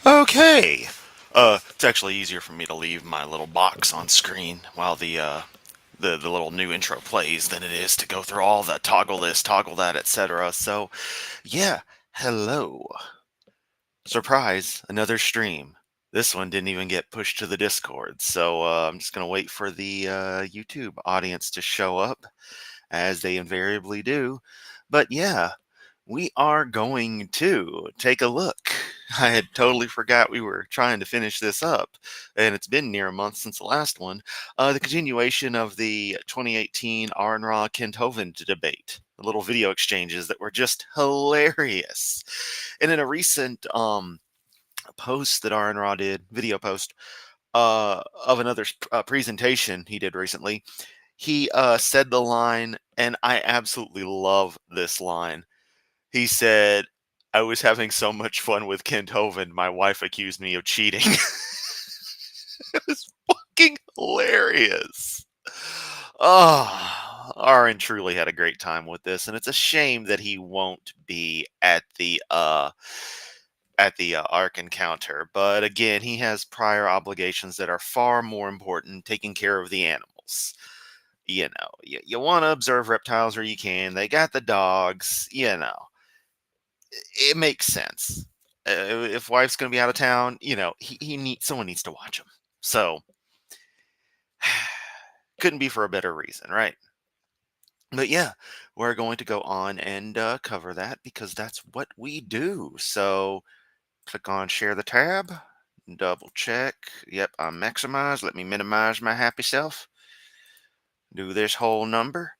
Okay. It's actually easier for me to leave my little box on screen while the little new intro plays than it is to go through all the toggle this, toggle that, etc. So, yeah. Hello. Surprise, another stream. This one didn't even get pushed to the Discord, so I'm just gonna wait for the YouTube audience to show up, as they invariably do. But yeah, we are going to take a look. I had totally forgot we were trying to finish this up, and it's been near a month since the last one. The continuation of the 2018 Ra Kent Hovind debate. The little video exchanges that were just hilarious. And in a recent post that Ra did, video post, of another presentation he did recently, he said the line, and I absolutely love this line. He said, "I was having so much fun with Kent Hovind, my wife accused me of cheating." It was fucking hilarious. Oh, Aaron truly had a great time with this, and it's a shame that he won't be at the Ark encounter. But again, he has prior obligations that are far more important, taking care of the animals. You want to observe reptiles where you can. They got the dogs, it makes sense. If wife's going to be out of town, he needs someone needs to watch him. So couldn't be for a better reason, right? But yeah, we're going to go on and cover that because that's what we do. So click on share the tab, double check. Yep, I'm maximized. Let me minimize my happy self. Do this whole number.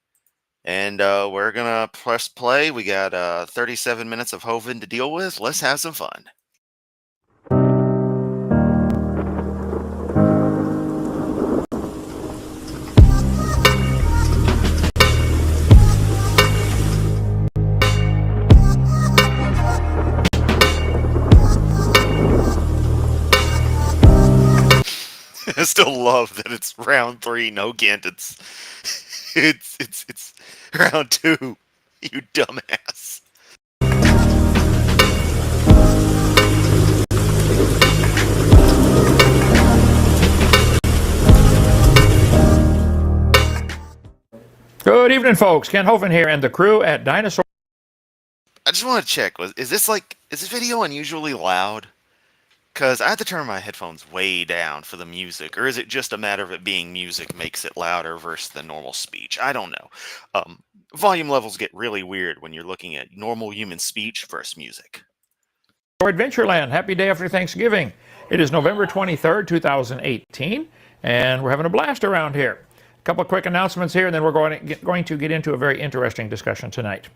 And we're going to press play. We got 37 minutes of Hovind to deal with. Let's have some fun. I still love that it's round 3, no Kent. It's round 2, you dumbass. Good evening, folks. Ken Hovind here and the crew at Dinosaur. I just want to check, is this video unusually loud? Because I have to turn my headphones way down for the music, or is it just a matter of it being music makes it louder versus the normal speech? I don't know. Volume levels get really weird when you're looking at normal human speech versus music. Adventureland. Happy day after Thanksgiving. It is November 23rd, 2018, and we're having a blast around here. A couple of quick announcements here, and then we're going to get into a very interesting discussion tonight.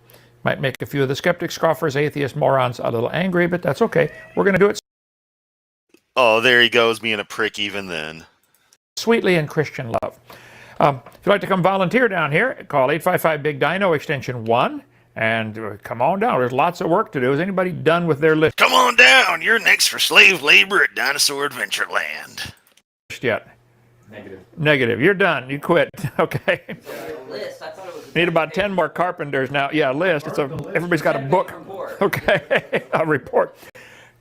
Might make a few of the skeptics, scoffers, atheists, morons a little angry, but that's okay. We're going to do it. Oh, there he goes, being a prick even then. Sweetly in Christian love. If you'd like to come volunteer down here, call 855-BIG-DINO, extension 1, and come on down. There's lots of work to do. Is anybody done with their list? Come on down. You're next for slave labor at Dinosaur Adventureland. Yet? Negative. You're done. You quit. Okay. List. I thought it was Need about 10 more carpenters now. Yeah, list. Everybody's got a book. Okay. A report.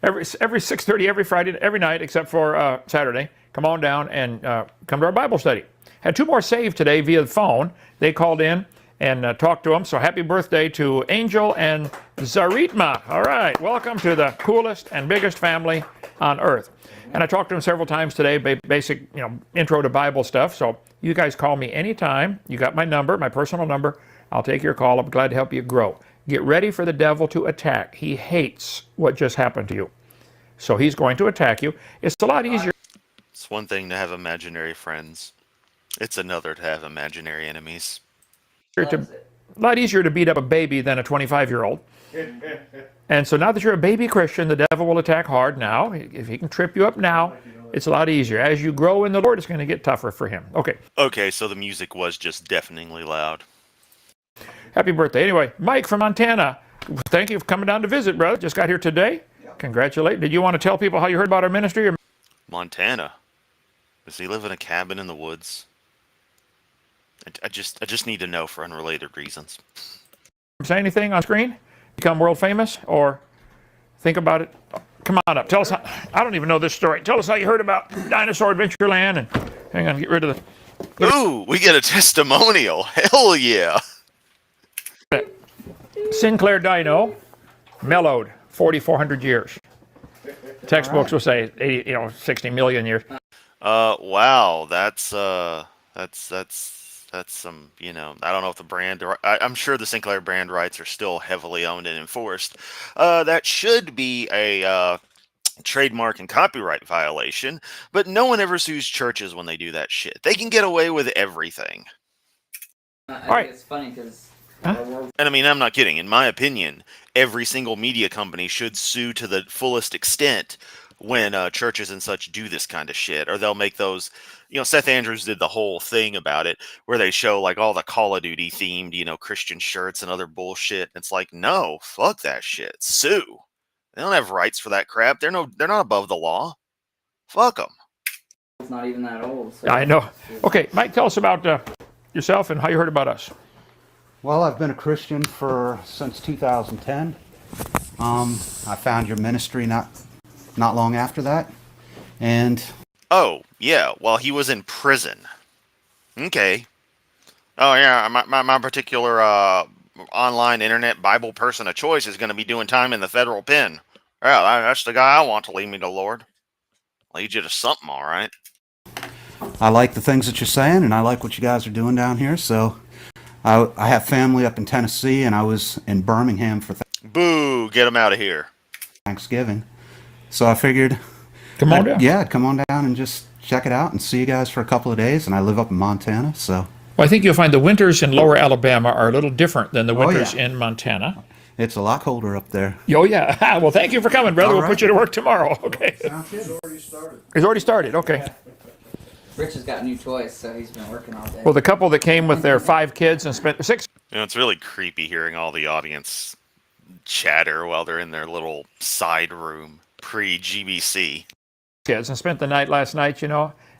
Every 6:30 every Friday, every night except for Saturday. Come on down and come to our Bible study. Had 2 more saved today via the phone. They called in and talked to them. So happy birthday to Angel and Zaritma. All right. Welcome to the coolest and biggest family on earth. And I talked to them several times today, basic, intro to Bible stuff. So you guys call me anytime. You got my number, my personal number. I'll take your call. I'm glad to help you grow. Get ready for the devil to attack. He hates what just happened to you. So he's going to attack you. It's a lot easier. It's one thing to have imaginary friends. It's another to have imaginary enemies. A lot easier to beat up a baby than a 25-year-old. And so now that you're a baby Christian, the devil will attack hard now. If he can trip you up now, it's a lot easier. As you grow in the Lord, it's going to get tougher for him. Okay, so the music was just deafeningly loud. Happy birthday. Anyway, Mike from Montana, thank you for coming down to visit, brother. Just got here today. Congratulate. Did you want to tell people how you heard about our ministry? Montana? Does he live in a cabin in the woods? I just need to know for unrelated reasons. Say anything on screen? Become world famous? Or think about it Come on up. Tell us how, I don't even know this story. Tell us how you heard about Dinosaur Adventureland. And hang on, get rid of the. Ooh, we get a testimonial. Hell yeah. Sinclair Dino, mellowed 4,400 years. Textbooks will say 80, 60 million years. Wow, that's some, I don't know if the brand, I'm sure the Sinclair brand rights are still heavily owned and enforced. That should be a trademark and copyright violation, but no one ever sues churches when they do that shit. They can get away with everything. I right. think it's funny because And I mean, I'm not kidding. In my opinion, every single media company should sue to the fullest extent when churches and such do this kind of shit. Or they'll make those, Seth Andrews did the whole thing about it where they show like all the Call of Duty themed, Christian shirts and other bullshit. It's like, no, fuck that shit. Sue. They don't have rights for that crap. They're not above the law. Fuck them. it's not even that old. So I know. Okay, Mike, tell us about yourself and how you heard about us. Well, I've been a Christian since 2010. I found your ministry not long after that, and Oh, yeah, while he was in prison. Okay. Oh, yeah, my particular online internet Bible person of choice is going to be doing time in the federal pen. Yeah, that's the guy I want to lead me to, Lord. Lead you to something, all right. I like the things that you're saying, and I like what you guys are doing down here. So, I have family up in Tennessee, and I was in Birmingham for Boo, get him out of here. Thanksgiving. So I figured, Come on down. yeah, come on down and just check it out and see you guys for a couple of days. And I live up in Montana, so Well, I think you'll find the winters in lower Alabama are a little different than the winters yeah. in Montana. it's a lot colder up there. Oh, yeah. Well, thank you for coming, brother. All We'll right. put you to work tomorrow. Okay. Sounds good. It's already started. Okay. Rich has got new toys, so he's been working all day. Well, the couple that came with their 5 kids and spent 6 It's really creepy hearing all the audience chatter while they're in their little side room pre-GBC. kids and spent the night last night,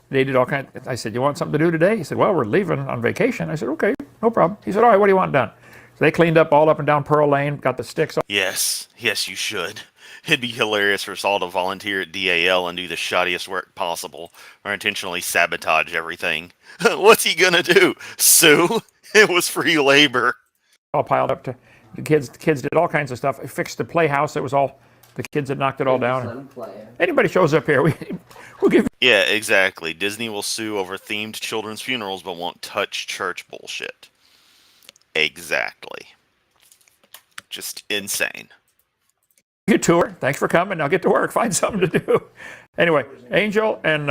They did all kinds. I said, "You want something to do today?" He said, "Well, we're leaving on vacation." I said, "Okay, no problem." He said, "All right, what do you want done?" So they cleaned up all up and down Pearl Lane, got the sticks off. Yes, you should. It'd be hilarious for us all to volunteer at DAL and do the shoddiest work possible, or intentionally sabotage everything. What's he gonna do? Sue? It was free labor. All piled up to the kids. The kids did all kinds of stuff. I fixed the playhouse. It was all the kids had knocked it all Just let down. him play. Anybody shows up here, we'll give. Yeah, exactly. Disney will sue over themed children's funerals, but won't touch church bullshit. Exactly. Just insane. You tour. Thanks for coming. Now get to work. Find something to do. Anyway, Angel and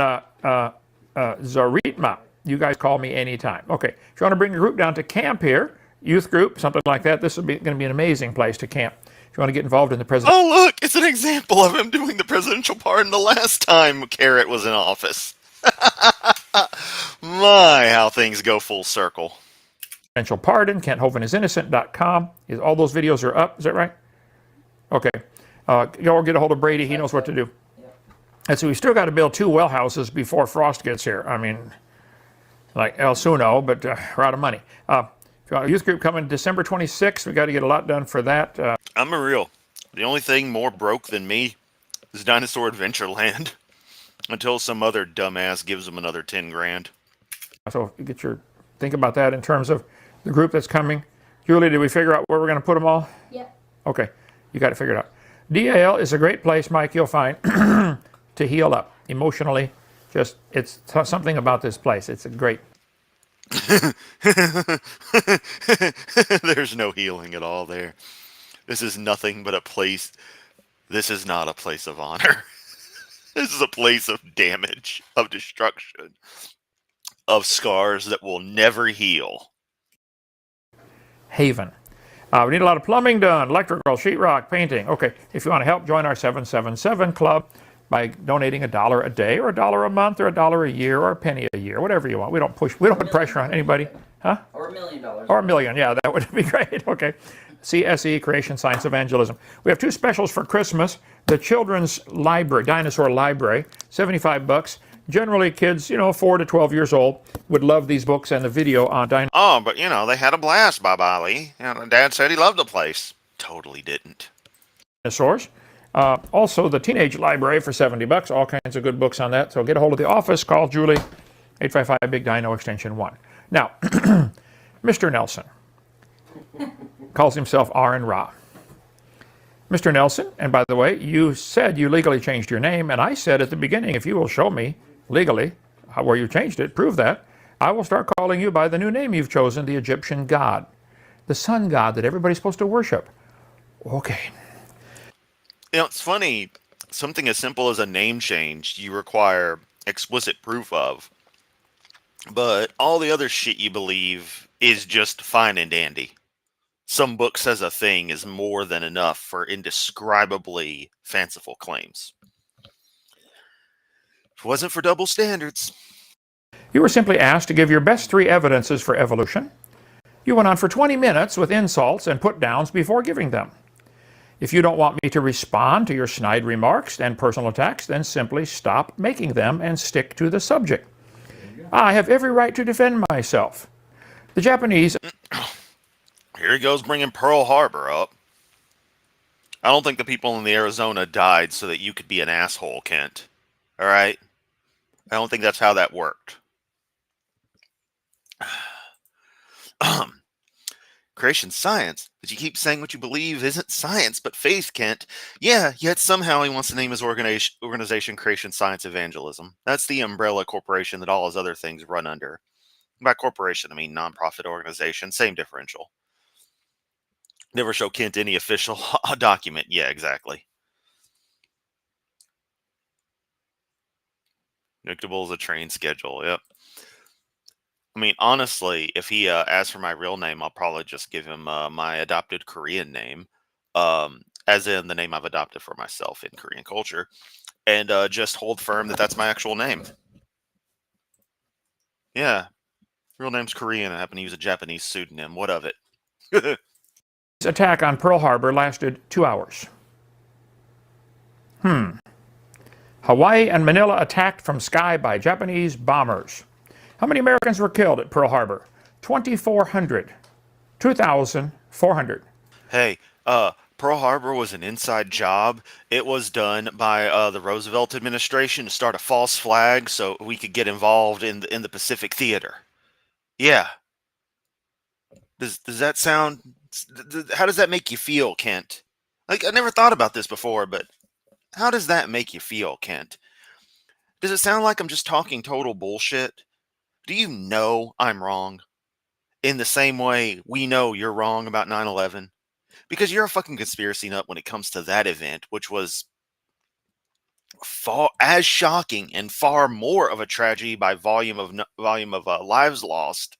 Zaritma, you guys call me anytime. Okay. If you want to bring a group down to camp here, youth group, something like that, this is going to be an amazing place to camp. If you want to get involved in the president. Oh, look! It's an example of him doing the presidential pardon the last time Carrot was in office. My, how things go full circle. Presidential pardon, KentHovind.com. All those videos are up. Is that right? Okay. Go get a hold of Brady. He knows what to do. And so we still got to build 2 well houses before Frost gets here. I mean, like El Suno, but we're out of money. If you want a youth group coming December 26th, we got to get a lot done for that. I'm a real. The only thing more broke than me is Dinosaur Adventureland. Until some other dumbass gives them another 10 grand. So you think about that in terms of the group that's coming. Julie, did we figure out where we're going to put them all? Yep. Okay, you got it figured out. DAL is a great place, Mike, you'll find, to heal up emotionally. It's something about this place. It's a great. There's no healing at all there. This is nothing but a place. This is not a place of honor. This is a place of damage, of destruction, of scars that will never heal. Haven. We need a lot of plumbing done, electrical, sheetrock, painting. Okay, if you want to help, join our 777 club by donating $1 a day or $1 a month or $1 a year or a penny a year, whatever you want. We don't put pressure on anybody. Huh? Or $1 million. Or $1 million, yeah, that would be great. Okay. CSE, Creation Science Evangelism. We have 2 specials for Christmas. The Children's Library, Dinosaur Library, $75. Generally, kids, 4 to 12 years old would love these books and the video on dinosaurs. Oh, but they had a blast, Bob Ali. Dad said he loved the place. Totally didn't. Also, the Teenage Library for $70. All kinds of good books on that. So get a hold of the office. Call Julie, 855-BIG-DINO, extension 1. Now, Mr. Nelson calls himself R and Ra. Mr. Nelson, and by the way, you said you legally changed your name, and I said at the beginning, if you will show me legally where you changed it, prove that, I will start calling you by the new name you've chosen, the Egyptian god, the sun god that everybody's supposed to worship. Okay. You know, it's funny. Something as simple as a name change, you require explicit proof of. But all the other shit you believe is just fine and dandy. Some book says a thing is more than enough for indescribably fanciful claims. If it wasn't for double standards. You were simply asked to give your best 3 evidences for evolution. You went on for 20 minutes with insults and put-downs before giving them. If you don't want me to respond to your snide remarks and personal attacks, then simply stop making them and stick to the subject. I have every right to defend myself. The Japanese... Here he goes bringing Pearl Harbor up. I don't think the people in the Arizona died so that you could be an asshole, Kent. All right? I don't think that's how that worked. Creation science. But you keep saying what you believe isn't science, but faith, Kent. Yeah, yet somehow he wants to name his organization Creation Science Evangelism. That's the umbrella corporation that all his other things run under. By corporation, I mean nonprofit organization. Same differential. Never show Kent any official document. Yeah, exactly. Predictable as a train schedule. Yep. I mean, honestly, if he asks for my real name, I'll probably just give him my adopted Korean name, as in the name I've adopted for myself in Korean culture, and just hold firm that that's my actual name. Yeah, real name's Korean. I happen to use a Japanese pseudonym. What of it? attack on Pearl Harbor lasted 2 hours. Hawaii and Manila attacked from sky by Japanese bombers. How many Americans were killed at Pearl Harbor? 2,400. 2,400. Hey, Pearl Harbor was an inside job. It was done by the Roosevelt administration to start a false flag so we could get involved in the Pacific Theater. Yeah. Does that sound... How does that make you feel, Kent? Like, I never thought about this before, but how does that make you feel, Kent? Does it sound like I'm just talking total bullshit? Do you know I'm wrong? In the same way we know you're wrong about 9/11? Because you're a fucking conspiracy nut when it comes to that event, which was far as shocking and far more of a tragedy by volume of lives lost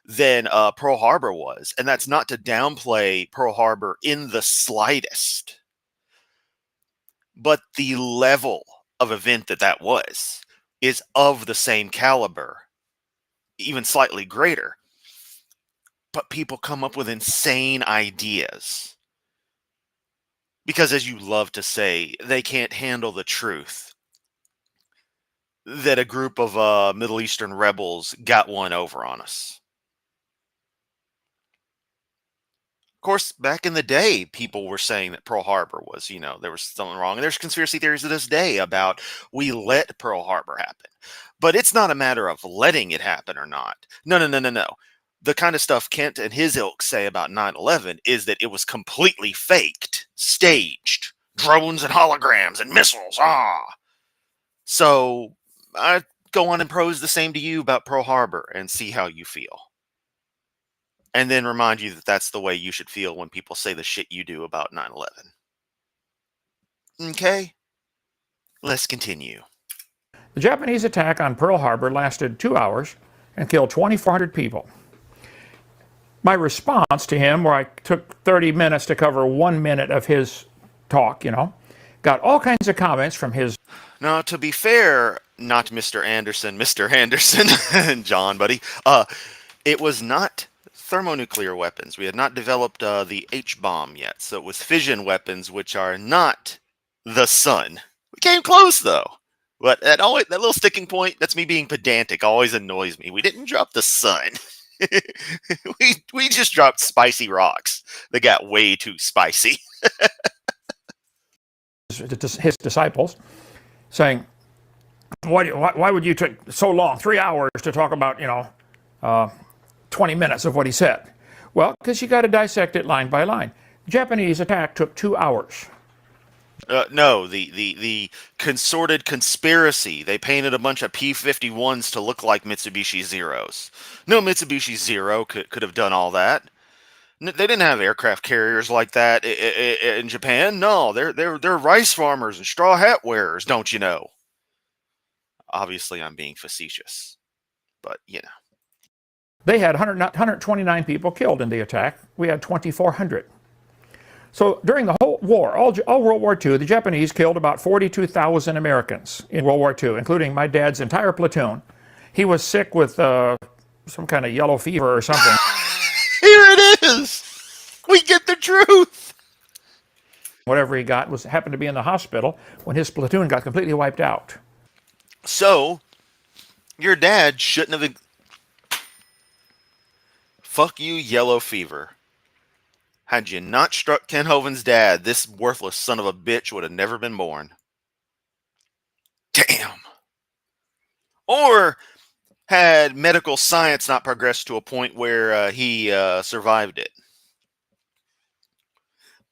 than Pearl Harbor was. And that's not to downplay Pearl Harbor in the slightest. But the level of event that was is of the same caliber, even slightly greater. But people come up with insane ideas. Because, as you love to say, they can't handle the truth that a group of Middle Eastern rebels got one over on us. Of course, back in the day, people were saying that Pearl Harbor was, there was something wrong. And there's conspiracy theories to this day about we let Pearl Harbor happen. But it's not a matter of letting it happen or not. No. The kind of stuff Kent and his ilk say about 9/11 is that it was completely faked, staged, drones and holograms and missiles. So I go on and pose the same to you about Pearl Harbor and see how you feel. And then remind you that that's the way you should feel when people say the shit you do about 9/11. Okay? Let's continue. The Japanese attack on Pearl Harbor lasted 2 hours and killed 2,400 people. My response to him, where I took 30 minutes to cover 1 minute of his talk, got all kinds of comments from his... Now, to be fair, not Mr. Anderson, John, buddy, it was not thermonuclear weapons. We had not developed the H-bomb yet, so it was fission weapons, which are not the sun. We came close, though. But that little sticking point, that's me being pedantic, always annoys me. We didn't drop the sun. we just dropped spicy rocks that got way too spicy. his disciples, saying, why would you take so long, 3 hours, to talk about, 20 minutes of what he said? Well, because you got to dissect it line by line. The Japanese attack took 2 hours. No, the consorted conspiracy. They painted a bunch of P-51s to look like Mitsubishi Zeros. No Mitsubishi Zero could have done all that. They didn't have aircraft carriers like that in Japan. No, they're rice farmers and straw hat wearers, don't you know? Obviously, I'm being facetious, but They had 129 people killed in the attack. We had 2,400. So during the whole war, all World War II, the Japanese killed about 42,000 Americans in World War II, including my dad's entire platoon. He was sick with some kind of yellow fever or something. Here it is. We get the truth. Whatever he got happened to be in the hospital when his platoon got completely wiped out. So, your dad shouldn't have... Fuck you, yellow fever. Had you not struck Ken Hovind's dad, this worthless son of a bitch would have never been born. Damn. Or had medical science not progressed to a point where he survived it.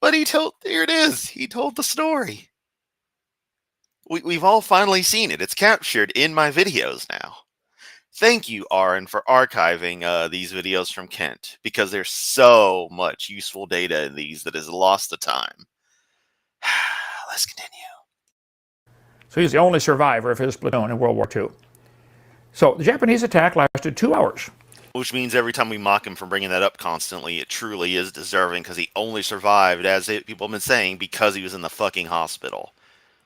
But here it is. He told the story. We've all finally seen it. It's captured in my videos now. Thank you, Aaron, for archiving these videos from Kent, because there's so much useful data in these that is lost to time. Let's continue. So he's the only survivor of his platoon in World War II. So the Japanese attack lasted 2 hours. Which means every time we mock him for bringing that up constantly, it truly is deserving, because he only survived, people have been saying, because he was in the fucking hospital.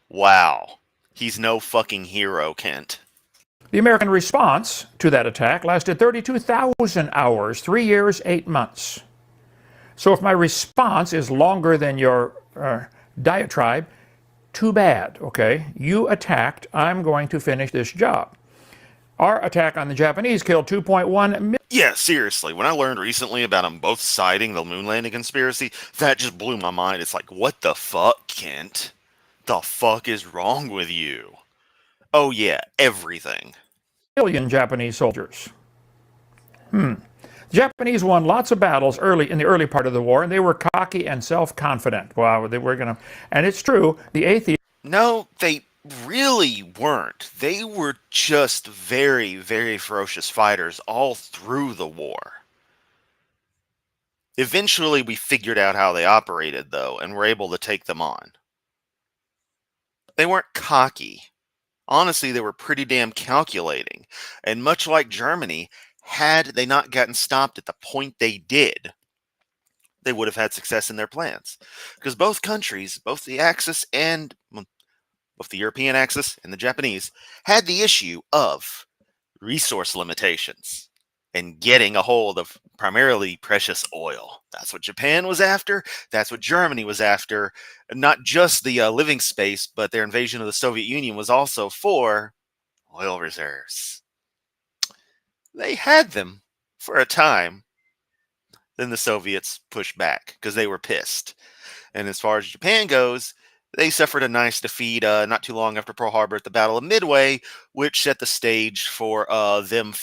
Wow. He's no fucking hero, Kent. The American response to that attack lasted 32,000 hours, 3 years, 8 months. So if my response is longer than your diatribe, too bad, okay? You attacked, I'm going to finish this job. Our attack on the Japanese killed 2.1 million. Yeah, seriously. When I learned recently about them both citing the moon landing conspiracy, that just blew my mind. It's like, what the fuck, Kent? The fuck is wrong with you? Oh yeah, everything. Japanese soldiers. The Japanese won lots of battles in the early part of the war, and they were cocky and self-confident. Wow, they were gonna, and it's true. The atheists. No, they really weren't. They were just very, very ferocious fighters all through the war. Eventually, we figured out how they operated, though, and were able to take them on. They weren't cocky. Honestly, they were pretty damn calculating. And much like Germany, had they not gotten stopped at the point they did, they would have had success in their plans. Because both countries, both the Axis and both the European Axis and the Japanese, had the issue of resource limitations and getting a hold of primarily precious oil. That's what Japan was after. That's what Germany was after. Not just the living space, but their invasion of the Soviet Union was also for oil reserves. They had them for a time. Then the Soviets pushed back because they were pissed. And as far as Japan goes, they suffered a nice defeat not too long after Pearl Harbor at the Battle of Midway, which set the stage for them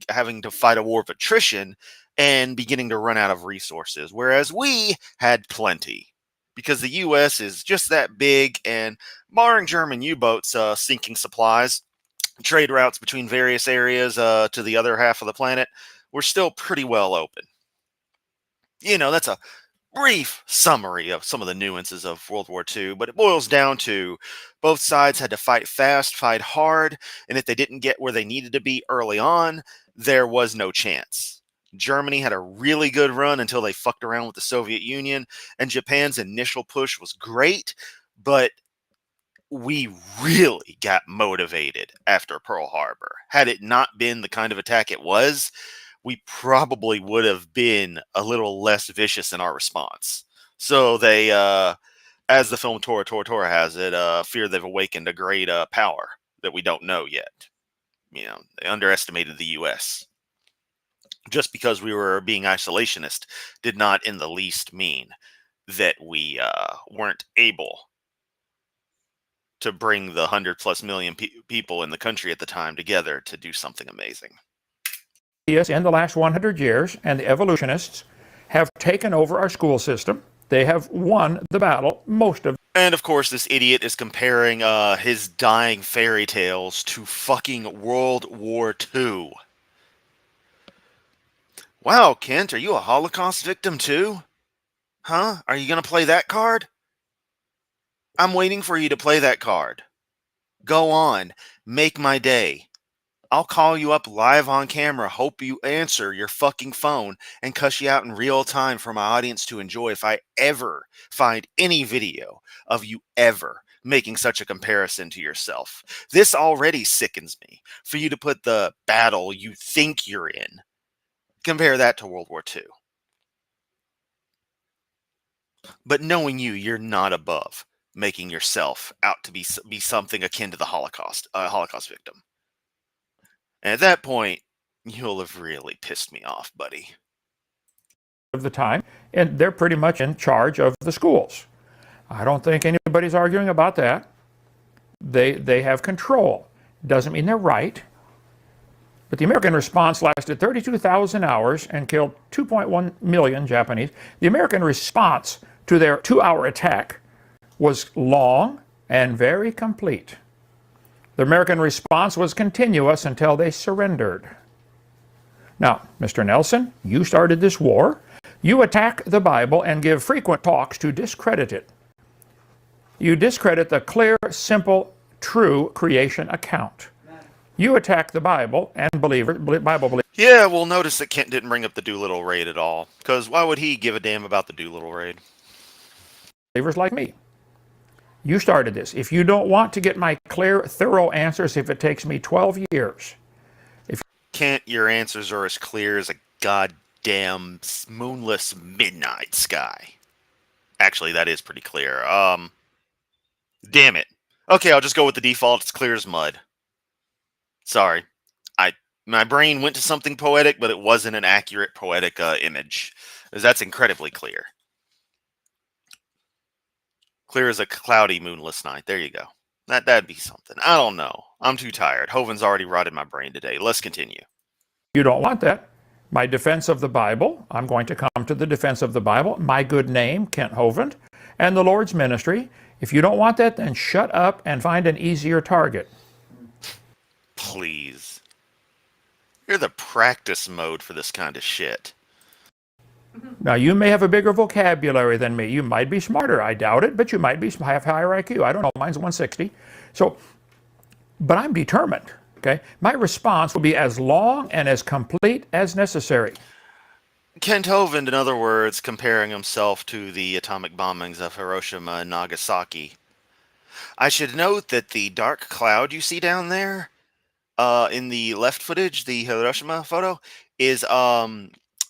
having to fight a war of attrition and beginning to run out of resources, whereas we had plenty. Because the U.S. is just that big, and barring German U-boats sinking supplies, trade routes between various areas to the other half of the planet, we're still pretty well open. That's a brief summary of some of the nuances of World War II, but it boils down to both sides had to fight fast, fight hard, and if they didn't get where they needed to be early on, there was no chance. Germany had a really good run until they fucked around with the Soviet Union, and Japan's initial push was great, but we really got motivated after Pearl Harbor. Had it not been the kind of attack it was, we probably would have been a little less vicious in our response. So they, as the film Tora Tora Tora has it, fear they've awakened a great power that we don't know yet. They underestimated the U.S. Just because we were being isolationist did not in the least mean that we weren't able to bring the 100+ million people in the country at the time together to do something amazing. In the last 100 years, and the evolutionists have taken over our school system. They have won the battle, most of. And of course, this idiot is comparing his dying fairy tales to fucking World War II. Wow, Kent, are you a Holocaust victim too? Huh? Are you gonna play that card? I'm waiting for you to play that card. Go on, make my day. I'll call you up live on camera, hope you answer your fucking phone, and cuss you out in real time for my audience to enjoy if I ever find any video of you ever making such a comparison to yourself. This already sickens me. For you to put the battle you think you're in, compare that to World War II. But knowing you, you're not above making yourself out to be something akin to the Holocaust victim. And at that point, you'll have really pissed me off, buddy. Of the time, and they're pretty much in charge of the schools. I don't think anybody's arguing about that. They have control. Doesn't mean they're right. But the American response lasted 32,000 hours and killed 2.1 million Japanese. The American response to their 2-hour attack was long and very complete. The American response was continuous until they surrendered. Now, Mr. Nelson, you started this war. You attack the Bible and give frequent talks to discredit it. You discredit the clear, simple, true creation account. You attack the Bible and Bible believers. Yeah, well, notice that Kent didn't bring up the Doolittle raid at all. Because why would he give a damn about the Doolittle raid? Believers like me. You started this. If you don't want to get my clear, thorough answers, if it takes me 12 years. Kent, your answers are as clear as a goddamn moonless midnight sky. Actually, that is pretty clear. Damn it. Okay, I'll just go with the default. It's clear as mud. Sorry. My brain went to something poetic, but it wasn't an accurate poetic image. Because that's incredibly clear. Clear as a cloudy, moonless night. There you go. That'd be something. I don't know. I'm too tired. Hovind's already rotted my brain today. Let's continue. You don't want that. My defense of the Bible, I'm going to come to the defense of the Bible. My good name, Kent Hovind, and the Lord's ministry. If you don't want that, then shut up and find an easier target. Please. You're the practice mode for this kind of shit. Now, you may have a bigger vocabulary than me. You might be smarter. I doubt it, but you might have higher IQ. I don't know. Mine's 160. So, but I'm determined. Okay? My response will be as long and as complete as necessary. Kent Hovind, in other words, comparing himself to the atomic bombings of Hiroshima and Nagasaki. I should note that the dark cloud you see down there, in the left footage, the Hiroshima photo, is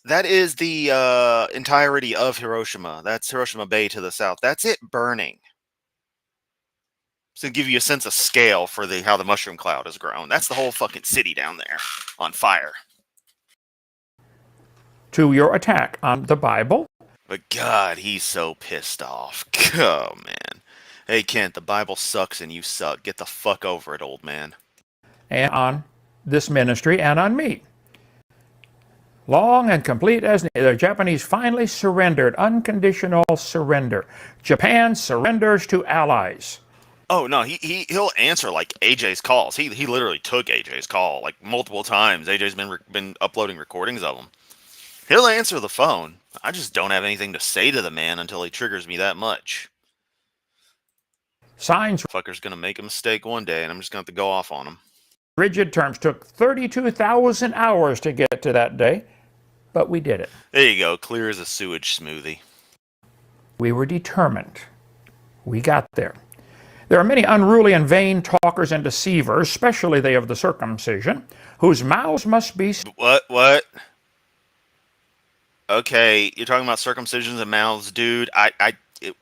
that is the entirety of Hiroshima. That's Hiroshima Bay to the south. That's it burning. So to give you a sense of scale for how the mushroom cloud has grown. That's the whole fucking city down there on fire. To your attack on the Bible. But God, he's so pissed off. Oh, man. Hey, Kent, the Bible sucks and you suck. Get the fuck over it, old man. And on this ministry and on me. Long and complete as the Japanese finally surrendered. Unconditional surrender. Japan surrenders to allies. Oh, no, he'll answer, like, AJ's calls. He literally took AJ's call, like, multiple times. AJ's been uploading recordings of them. He'll answer the phone. I just don't have anything to say to the man until he triggers me that much. Signs. Fucker's gonna make a mistake one day, and I'm just gonna have to go off on him. Rigid terms. Took 32,000 hours to get to that day, but we did it. There you go, clear as a sewage smoothie. We were determined. We got there. There are many unruly and vain talkers and deceivers, especially they of the circumcision, whose mouths must be... What? Okay, you're talking about circumcisions and mouths, dude.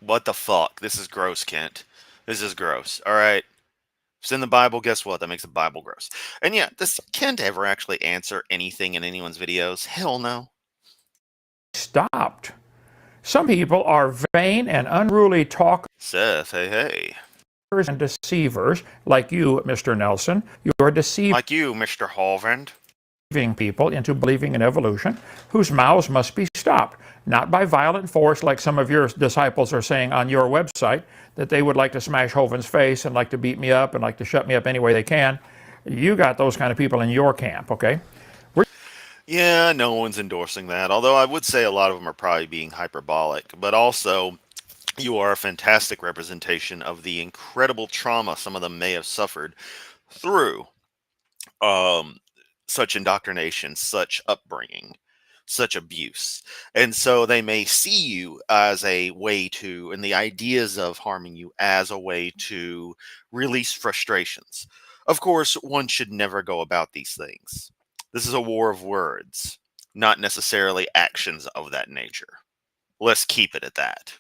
What the fuck? This is gross, Kent. This is gross. All right. If it's in the Bible, guess what? That makes the Bible gross. And yeah, does Kent ever actually answer anything in anyone's videos? Hell no. Stopped. Some people are vain and unruly talk. Seth, hey. and deceivers like you, Mr. Nelson. You are deceiving Like you, Mr. Hovind. people into believing in evolution, whose mouths must be stopped, not by violent force like some of your disciples are saying on your website, that they would like to smash Hovind's face and like to beat me up and like to shut me up any way they can. You got those kind of people in your camp, okay? Yeah, no one's endorsing that, although I would say a lot of them are probably being hyperbolic, but also you are a fantastic representation of the incredible trauma some of them may have suffered through such indoctrination, such upbringing, such abuse. And so they may see you as a way to, and the ideas of harming you as a way to release frustrations. Of course, one should never go about these things. This is a war of words, not necessarily actions of that nature. Let's keep it at that.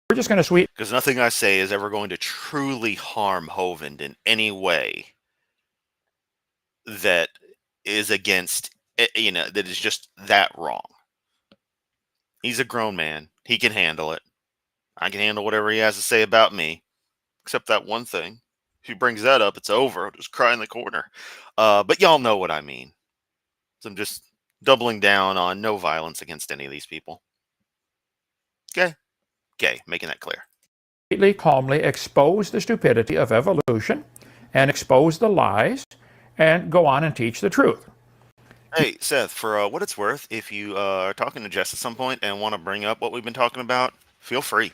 We're just going to sweep. Because nothing I say is ever going to truly harm Hovind in any way that is against, that is just that wrong. He's a grown man. He can handle it. I can handle whatever he has to say about me, except that one thing. If he brings that up, it's over. I'll just cry in the corner. But y'all know what I mean. So I'm just doubling down on no violence against any of these people. Okay? Okay, making that clear. Calmly expose the stupidity of evolution and expose the lies and go on and teach the truth. Hey, Seth, for what it's worth, if you are talking to Jess at some point and want to bring up what we've been talking about, feel free.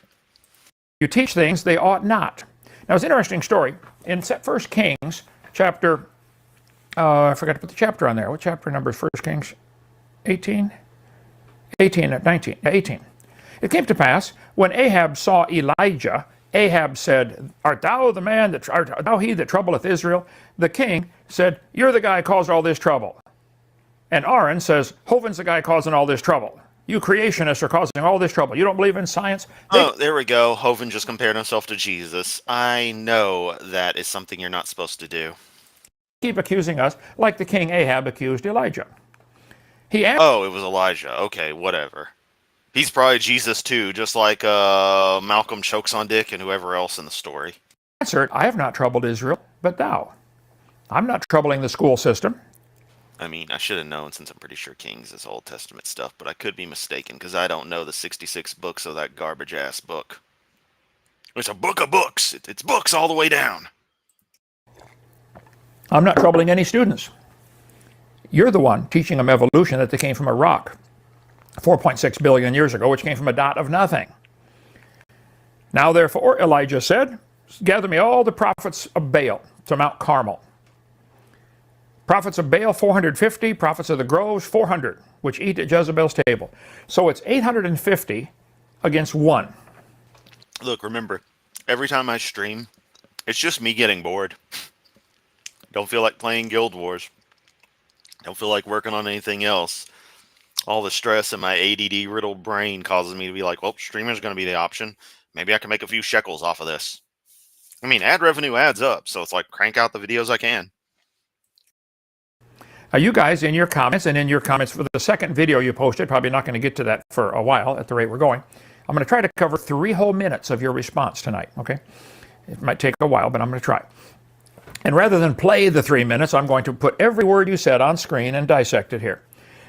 You teach things they ought not. Now, it's an interesting story. In 1 Kings, chapter, I forgot to put the chapter on there. What chapter number is 1 Kings? 18? 18, 19, 18. It came to pass, when Ahab saw Elijah, Ahab said, Art thou the man, art thou he that troubleth Israel? The king said, You're the guy who caused all this trouble. And Aaron says, Hovind's the guy causing all this trouble. You creationists are causing all this trouble. You don't believe in science? Oh, there we go. Hovind just compared himself to Jesus. I know that is something you're not supposed to do. Keep accusing us like the king Ahab accused Elijah. Oh, it was Elijah. Okay, whatever. He's probably Jesus too, just like Malcolm chokes on Dick and whoever else in the story. Answered, I have not troubled Israel, but thou. I'm not troubling the school system. I mean, I should have known since I'm pretty sure Kings is Old Testament stuff, but I could be mistaken because I don't know the 66 books of that garbage-ass book. It's a book of books. It's books all the way down. I'm not troubling any students. You're the one teaching them evolution that they came from a rock 4.6 billion years ago, which came from a dot of nothing. Now, therefore, Elijah said, Gather me all the prophets of Baal to Mount Carmel. Prophets of Baal, 450. Prophets of the groves, 400, which eat at Jezebel's table. So it's 850 against one. Look, remember, every time I stream, it's just me getting bored. Don't feel like playing Guild Wars. Don't feel like working on anything else. All the stress in my ADD-riddled brain causes me to be like, well, streaming's going to be the option. Maybe I can make a few shekels off of this. I mean, ad revenue adds up, so it's like crank out the videos I can. You guys, in your comments for the second video you posted, probably not going to get to that for a while at the rate we're going. I'm going to try to cover 3 whole minutes of your response tonight, okay? It might take a while, but I'm going to try. And rather than play the 3 minutes, I'm going to put every word you said on screen and dissect it here.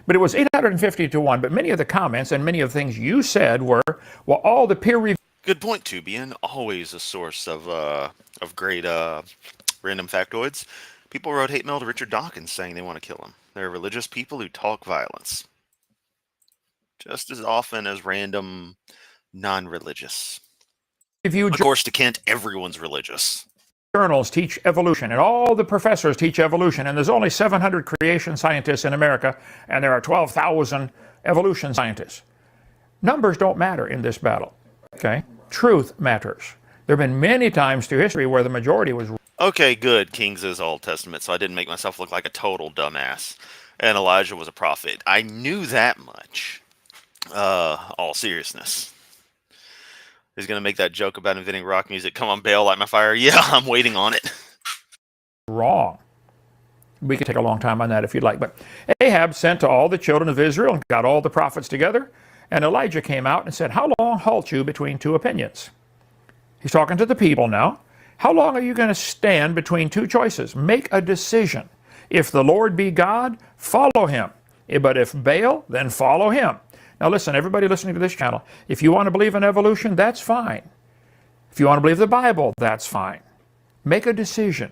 But it was 850 to 1, but many of the comments and many of the things you said were, well, all the peer review. Good point, Tubian. Always a source of great random factoids. People wrote hate mail to Richard Dawkins saying they want to kill him. They're religious people who talk violence. Just as often as random non-religious. Of course, to Kent, everyone's religious. Journals teach evolution, and all the professors teach evolution, and there's only 700 creation scientists in America, and there are 12,000 evolution scientists. Numbers don't matter in this battle, okay? Truth matters. There have been many times through history where the majority was... Okay, good. Kings is Old Testament, so I didn't make myself look like a total dumbass. And Elijah was a prophet. I knew that much. All seriousness. He's going to make that joke about inventing rock music. Come on, Baal, light my fire. Yeah, I'm waiting on it. Wrong. We could take a long time on that if you'd like. But Ahab sent to all the children of Israel and got all the prophets together. And Elijah came out and said, How long halt you between two opinions? He's talking to the people now. How long are you going to stand between two choices? Make a decision. If the Lord be God, follow him. But if Baal, then follow him. Now listen, everybody listening to this channel, if you want to believe in evolution, that's fine. If you want to believe the Bible, that's fine. Make a decision.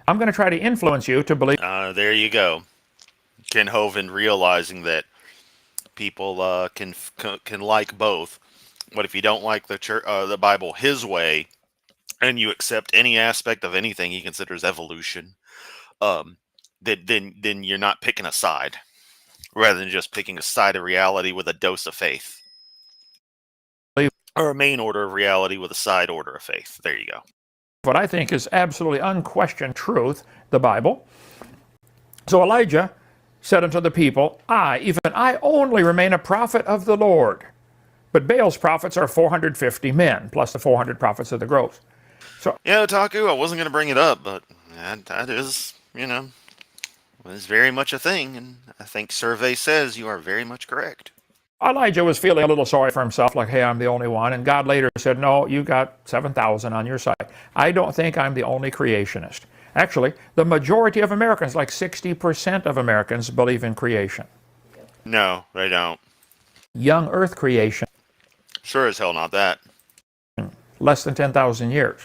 I'm going to try to influence you to believe. There you go. Ken Hovind realizing that people can like both. But if you don't like the Bible his way, and you accept any aspect of anything he considers evolution, then you're not picking a side, rather than just picking a side of reality with a dose of faith, or a main order of reality with a side order of faith. There you go. What I think is absolutely unquestioned truth, the Bible. So Elijah said unto the people, even I only remain a prophet of the Lord. But Baal's prophets are 450 men, plus the 400 prophets of the groves. So, yeah, Otaku, I wasn't going to bring it up, but that is, is very much a thing, and I think survey says you are very much correct. Elijah was feeling a little sorry for himself, like, hey, I'm the only one. And God later said, no, you got 7,000 on your side. I don't think I'm the only creationist. Actually, the majority of Americans, like 60% of Americans, believe in creation. No, they don't. Young Earth creation. Sure as hell not that. Less than 10,000 years.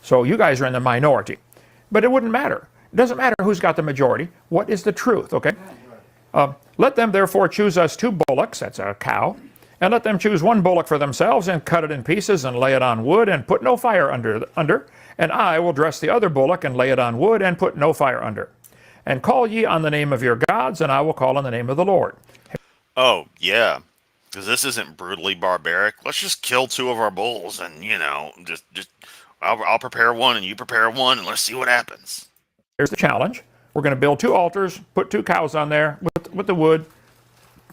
So you guys are in the minority. But it wouldn't matter. It doesn't matter who's got the majority. What is the truth, okay? Let them therefore choose us 2 bullocks, that's a cow, and let them choose 1 bullock for themselves, and cut it in pieces, and lay it on wood, and put no fire under, and I will dress the other bullock, and lay it on wood, and put no fire under. And call ye on the name of your gods, and I will call on the name of the Lord. Oh, yeah. Because this isn't brutally barbaric. Let's just kill 2 of our bulls, and, I'll prepare 1, and you prepare 1, and let's see what happens. Here's the challenge. We're going to build 2 altars, put 2 cows on there with the wood.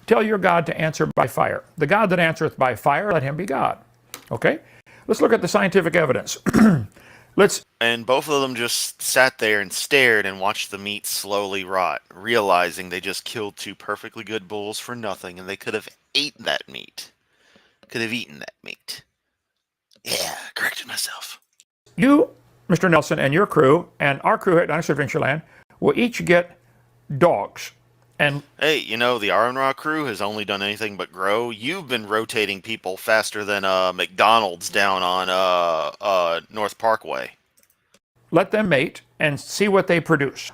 Tell your God to answer by fire. The God that answereth by fire, let him be God. Okay? Let's look at the scientific evidence. And both of them just sat there and stared and watched the meat slowly rot, realizing they just killed 2 perfectly good bulls for nothing, and they could have eaten that meat. Yeah, corrected myself. You, Mr. Nelson, and your crew, and our crew at Dinosaur Adventureland, will each get dogs. And hey, the Aron-Ra crew has only done anything but grow. You've been rotating people faster than McDonald's down on North Parkway. Let them mate and see what they produce.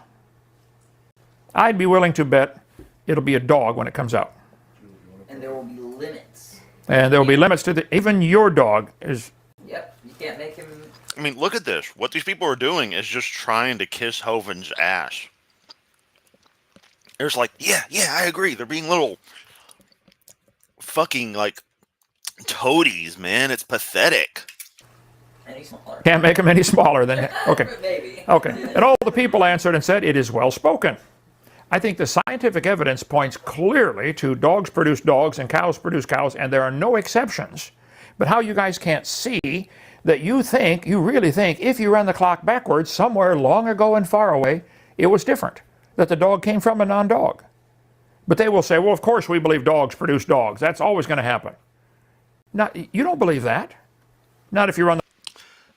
I'd be willing to bet it'll be a dog when it comes out. And there will be limits. And there will be limits to even your dog is. Yep, you can't make him. I mean, look at this. What these people are doing is just trying to kiss Hovind's ass. They're just like, yeah, I agree. They're being little fucking, toadies, man. It's pathetic. Any smaller. Can't make them any smaller than. Okay. Maybe. Okay. And all the people answered and said, it is well spoken. I think the scientific evidence points clearly to dogs produce dogs and cows produce cows, and there are no exceptions. But how you guys can't see that you really think, if you run the clock backwards, somewhere long ago and far away, it was different, that the dog came from a non-dog. But they will say, well, of course we believe dogs produce dogs. That's always going to happen. Now, you don't believe that. Not if you run the...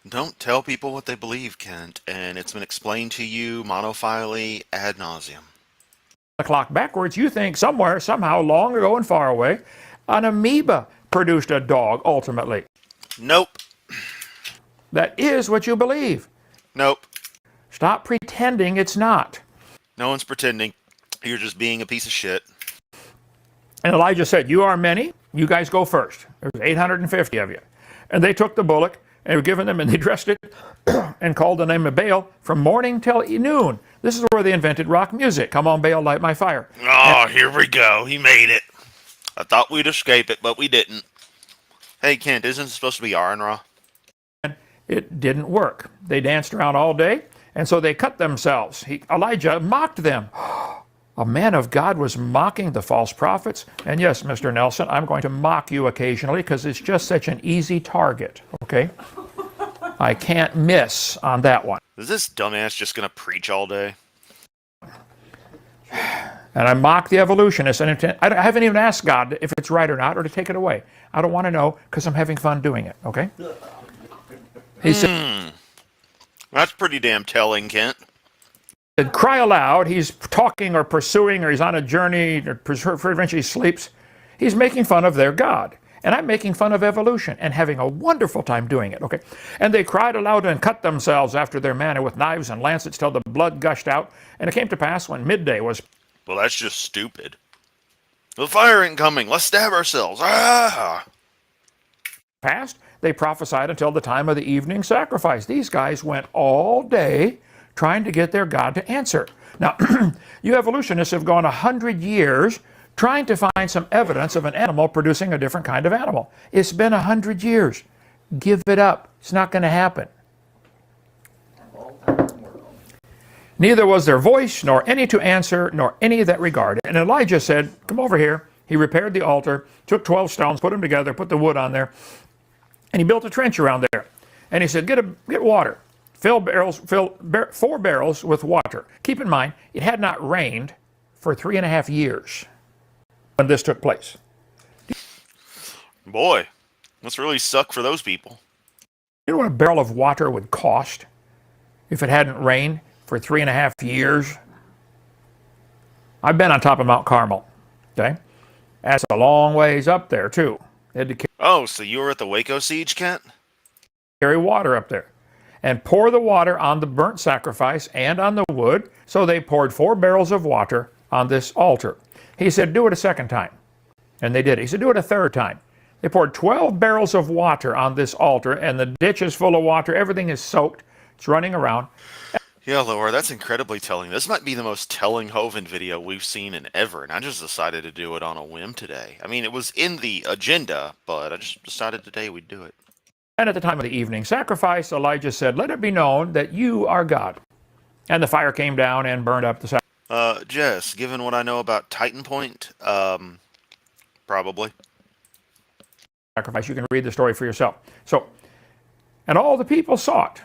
Don't tell people what they believe, Kent, and it's been explained to you monophily ad nauseum. The clock backwards, you think somewhere, somehow, long ago and far away, an amoeba produced a dog, ultimately. Nope. That is what you believe. Nope. Stop pretending it's not. No one's pretending. You're just being a piece of shit. And Elijah said, you are many, you guys go first. There's 850 of you. And they took the bullock, and were given them, and they dressed it, and called the name of Baal from morning till noon. This is where they invented rock music. Come on, Baal, light my fire. Oh, here we go. He made it. I thought we'd escape it, but we didn't. Hey, Kent, isn't it supposed to be Aron-Ra? It didn't work. They danced around all day, and so they cut themselves. Elijah mocked them. A man of God was mocking the false prophets. And yes, Mr. Nelson, I'm going to mock you occasionally because it's just such an easy target, okay? I can't miss on that one. Is this dumbass just going to preach all day? And I mock the evolutionists. And I haven't even asked God if it's right or not, or to take it away. I don't want to know because I'm having fun doing it, okay? He said, That's pretty damn telling, Kent. cry aloud. He's talking or pursuing, or he's on a journey, or eventually sleeps. He's making fun of their God. And I'm making fun of evolution and having a wonderful time doing it, okay? And they cried aloud and cut themselves after their manner with knives and lancets till the blood gushed out. And it came to pass when midday was Well, that's just stupid. The fire ain't coming. Let's stab ourselves. Ah! past, they prophesied until the time of the evening sacrifice. These guys went all day trying to get their God to answer. Now, you evolutionists have gone 100 years trying to find some evidence of an animal producing a different kind of animal. It's been 100 years. Give it up. It's not going to happen. Neither was there voice, nor any to answer, nor any that regarded. And Elijah said, come over here. He repaired the altar, took 12 stones, put them together, put the wood on there, and he built a trench around there. And he said, get water. Fill 4 barrels with water. Keep in mind, it had not rained for 3.5 years when this took place. Boy, must really suck for those people. You know what a barrel of water would cost if it hadn't rained for 3.5 years? I've been on top of Mount Carmel, okay? That's a long ways up there, too. They had to Oh, so you were at the Waco siege, Kent? carry water up there and pour the water on the burnt sacrifice and on the wood. So they poured 4 barrels of water on this altar. He said, do it a second time. And they did. He said, do it a third time. They poured 12 barrels of water on this altar, and the ditch is full of water. Everything is soaked. It's running around. Yeah, Laura, that's incredibly telling. This might be the most telling Hovind video we've seen in ever, and I just decided to do it on a whim today. I mean, it was in the agenda, but I just decided today we'd do it. And at the time of the evening sacrifice, Elijah said, let it be known that you are God. And the fire came down and burned up the sacrifice. Jess, given what I know about Titan Point, probably. You can read the story for yourself. So, and all the people saw it.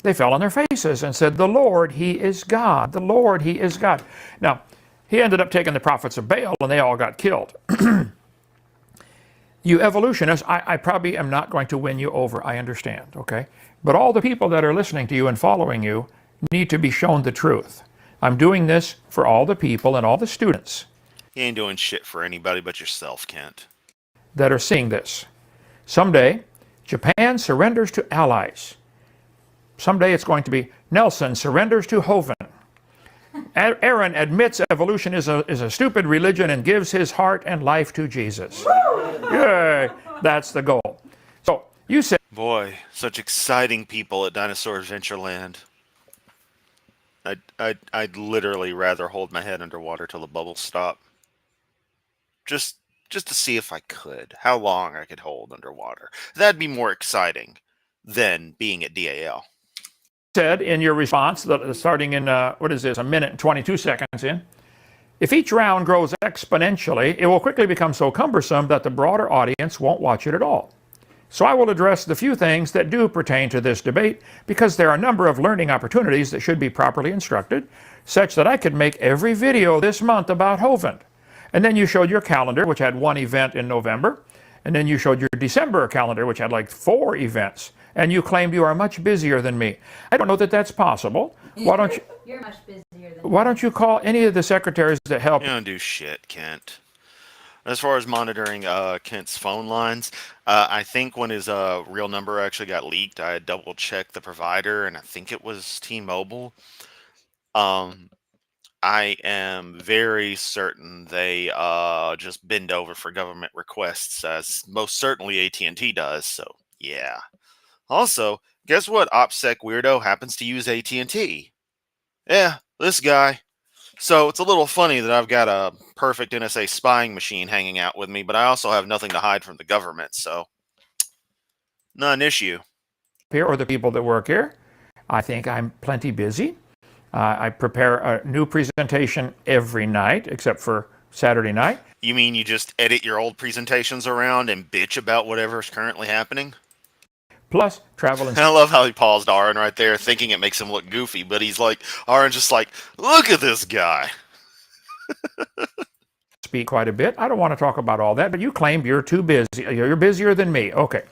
They fell on their faces and said, the Lord, he is God. The Lord, he is God. Now, he ended up taking the prophets of Baal, and they all got killed. You evolutionists, I probably am not going to win you over, I understand, okay? But all the people that are listening to you and following you need to be shown the truth. I'm doing this for all the people and all the students You ain't doing shit for anybody but yourself, Kent. that are seeing this. Someday, Japan surrenders to allies. Someday it's going to be Nelson surrenders to Hovind. Aaron admits evolution is a stupid religion and gives his heart and life to Jesus. Yay! That's the goal. So you said, Boy, such exciting people at Dinosaur Adventureland. I'd literally rather hold my head underwater till the bubbles stop. Just to see if I could, how long I could hold underwater. That'd be more exciting than being at DAL. said in your response, starting in, what is this, 1 minute and 22 seconds in, if each round grows exponentially, it will quickly become so cumbersome that the broader audience won't watch it at all. So I will address the few things that do pertain to this debate, because there are a number of learning opportunities that should be properly instructed, such that I could make every video this month about Hovind. And then you showed your calendar, which had 1 event in November, and then you showed your December calendar, which had like 4 events. And you claimed you are much busier than me. I don't know that that's possible. Why don't you? You're much busier than Why don't you call any of the secretaries that help? You don't do shit, Kent. As far as monitoring Kent's phone lines, I think when his real number actually got leaked, I had double-checked the provider, and I think it was T-Mobile. I am very certain they just bend over for government requests, as most certainly AT&T does, so yeah. Also, guess what OPSEC weirdo happens to use AT&T? Yeah, this guy. So it's a little funny that I've got a perfect NSA spying machine hanging out with me, but I also have nothing to hide from the government, so not an issue. Here, or the people that work here. I think I'm plenty busy. I prepare a new presentation every night, except for Saturday night. You mean you just edit your old presentations around and bitch about whatever's currently happening? Plus, travel and I love how he paused Aaron right there, thinking it makes him look goofy, but he's like, Aaron's just like, look at this guy. speak quite a bit. I don't want to talk about all that, but you claimed you're too busy. You're busier than me. Okay.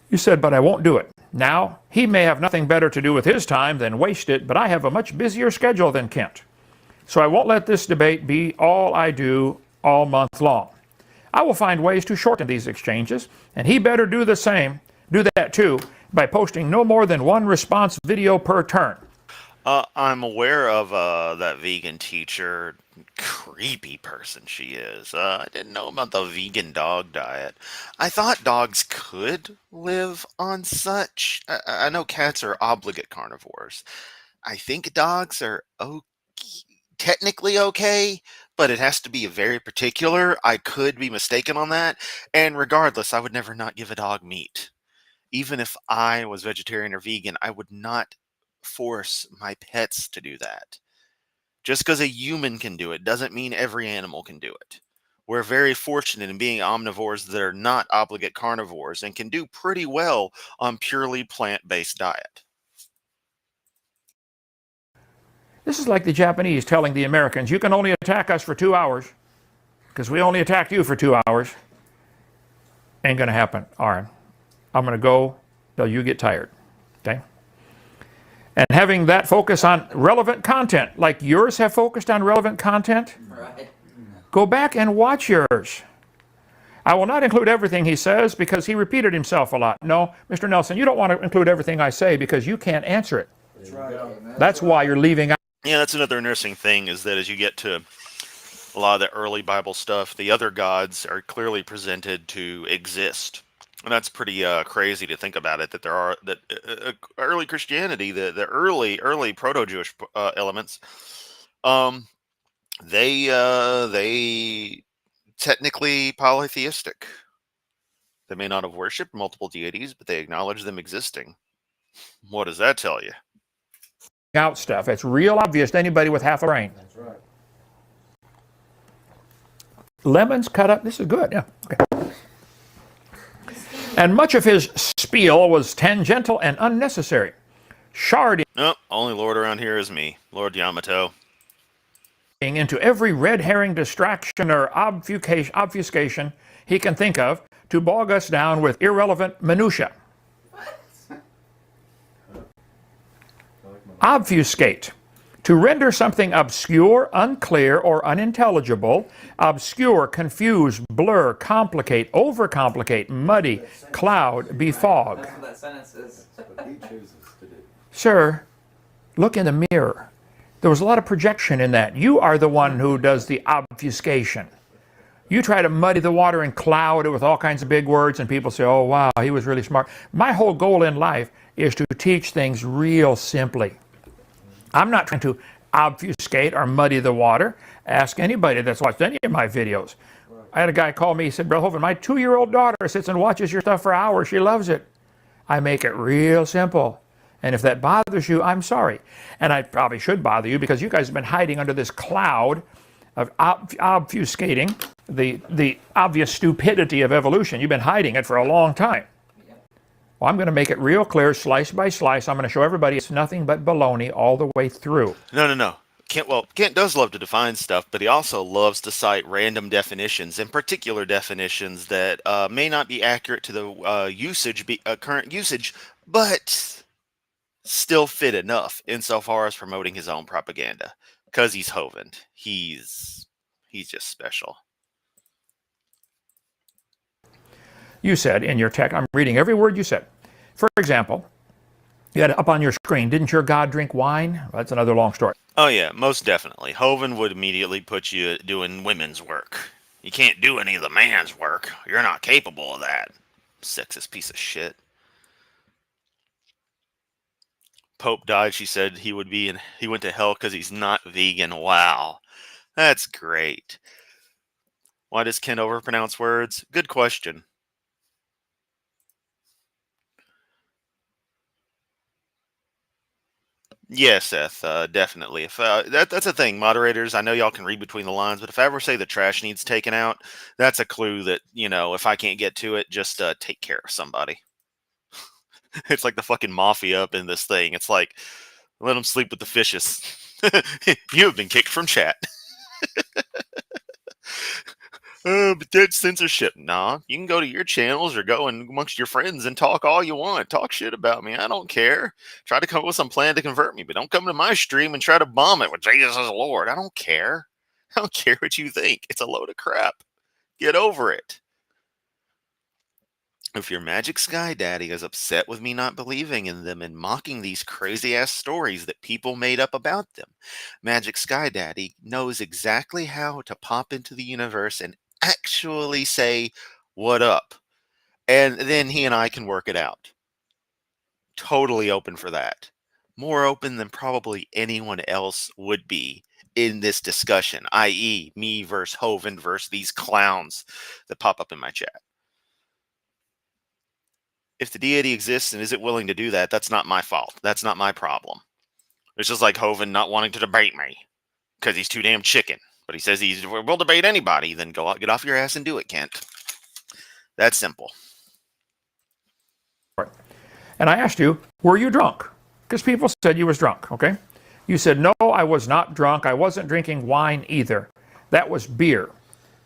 You said, but I won't do it. Now, he may have nothing better to do with his time than waste it, but I have a much busier schedule than Kent. So I won't let this debate be all I do all month long. I will find ways to shorten these exchanges, and he better do the same, do that too, by posting no more than one response video per turn. I'm aware of that vegan teacher. Creepy person she is. I didn't know about the vegan dog diet. I thought dogs could live on such. I know cats are obligate carnivores. I think dogs are technically okay, but it has to be very particular. I could be mistaken on that. And regardless, I would never not give a dog meat. Even if I was vegetarian or vegan, I would not force my pets to do that. Just because a human can do it doesn't mean every animal can do it. We're very fortunate in being omnivores that are not obligate carnivores and can do pretty well on purely plant-based diet. This is like the Japanese telling the Americans, you can only attack us for 2 hours because we only attacked you for 2 hours. Ain't going to happen. All right. I'm going to go till you get tired. Okay? And having that focus on relevant content, like yours have focused on relevant content, Right. go back and watch yours. I will not include everything he says because he repeated himself a lot. No, Mr. Nelson, you don't want to include everything I say because you can't answer it. That's right. That's why you're leaving out. Yeah, that's another interesting thing is that as you get to a lot of the early Bible stuff, the other gods are clearly presented to exist. And that's pretty crazy to think about it, that there are that early Christianity, the early proto-Jewish elements, they technically polytheistic. They may not have worshipped multiple deities, but they acknowledge them existing. What does that tell you? Out stuff. It's real obvious to anybody with half a brain. That's right. Lemons cut up. This is good. Yeah. Okay. And much of his spiel was tangential and unnecessary. Sharding No, only Lord around here is me, Lord Yamato. into every red herring distraction or obfuscation he can think of to bog us down with irrelevant minutia. Obfuscate. To render something obscure, unclear, or unintelligible. Obscure, confuse, blur, complicate, overcomplicate, muddy, cloud, befog. That's what that sentence is. What he chooses to do. Sir, look in the mirror. There was a lot of projection in that. You are the one who does the obfuscation. You try to muddy the water and cloud it with all kinds of big words, and people say, oh, wow, he was really smart. My whole goal in life is to teach things real simply. I'm not trying to obfuscate or muddy the water. Ask anybody that's watched any of my videos. I had a guy call me, he said, Brother Hovind, my 2-year-old daughter sits and watches your stuff for hours. She loves it. I make it real simple. And if that bothers you, I'm sorry. And I probably should bother you because you guys have been hiding under this cloud of obfuscating the obvious stupidity of evolution. You've been hiding it for a long time. Well, I'm going to make it real clear, slice by slice. I'm going to show everybody it's nothing but baloney all the way through. No. Kent does love to define stuff, but he also loves to cite random definitions, and particular definitions that may not be accurate to the current usage, but still fit enough insofar as promoting his own propaganda. Because he's Hovind. He's just special. You said in your text, I'm reading every word you said. For example, you had it up on your screen, didn't your God drink wine? Well, that's another long story. Oh yeah, most definitely. Hovind would immediately put you doing women's work. You can't do any of the man's work. You're not capable of that. Sexist piece of shit. Pope died, she said he went to hell because he's not vegan. Wow. That's great. Why does Ken overpronounce words? Good question. Yeah, Seth, definitely. If that's a thing, moderators. I know y'all can read between the lines, but if I ever say the trash needs taken out, that's a clue that if I can't get to it, just take care of somebody. It's like the fucking mafia up in this thing. It's like let them sleep with the fishes. You have been kicked from chat. But that's censorship. Nah, you can go to your channels or go and amongst your friends and talk all you want. Talk shit about me. I don't care. Try to come up with some plan to convert me, but don't come to my stream and try to bomb it with Jesus as Lord. I don't care. I don't care what you think. It's a load of crap. Get over it. If your Magic Sky Daddy is upset with me not believing in them and mocking these crazy ass stories that people made up about them, Magic Sky Daddy knows exactly how to pop into the universe and actually say, "What up?" And then he and I can work it out. Totally open for that. More open than probably anyone else would be in this discussion, i.e., me versus Hovind versus these clowns that pop up in my chat. If the deity exists and isn't willing to do that, that's not my fault. That's not my problem. It's just like Hovind not wanting to debate me because he's too damn chicken. But he says will debate anybody. Then go out, get off your ass and do it, Kent. That's simple. And I asked you, were you drunk? Because people said you was drunk, okay? You said, no, I was not drunk. I wasn't drinking wine either. That was beer.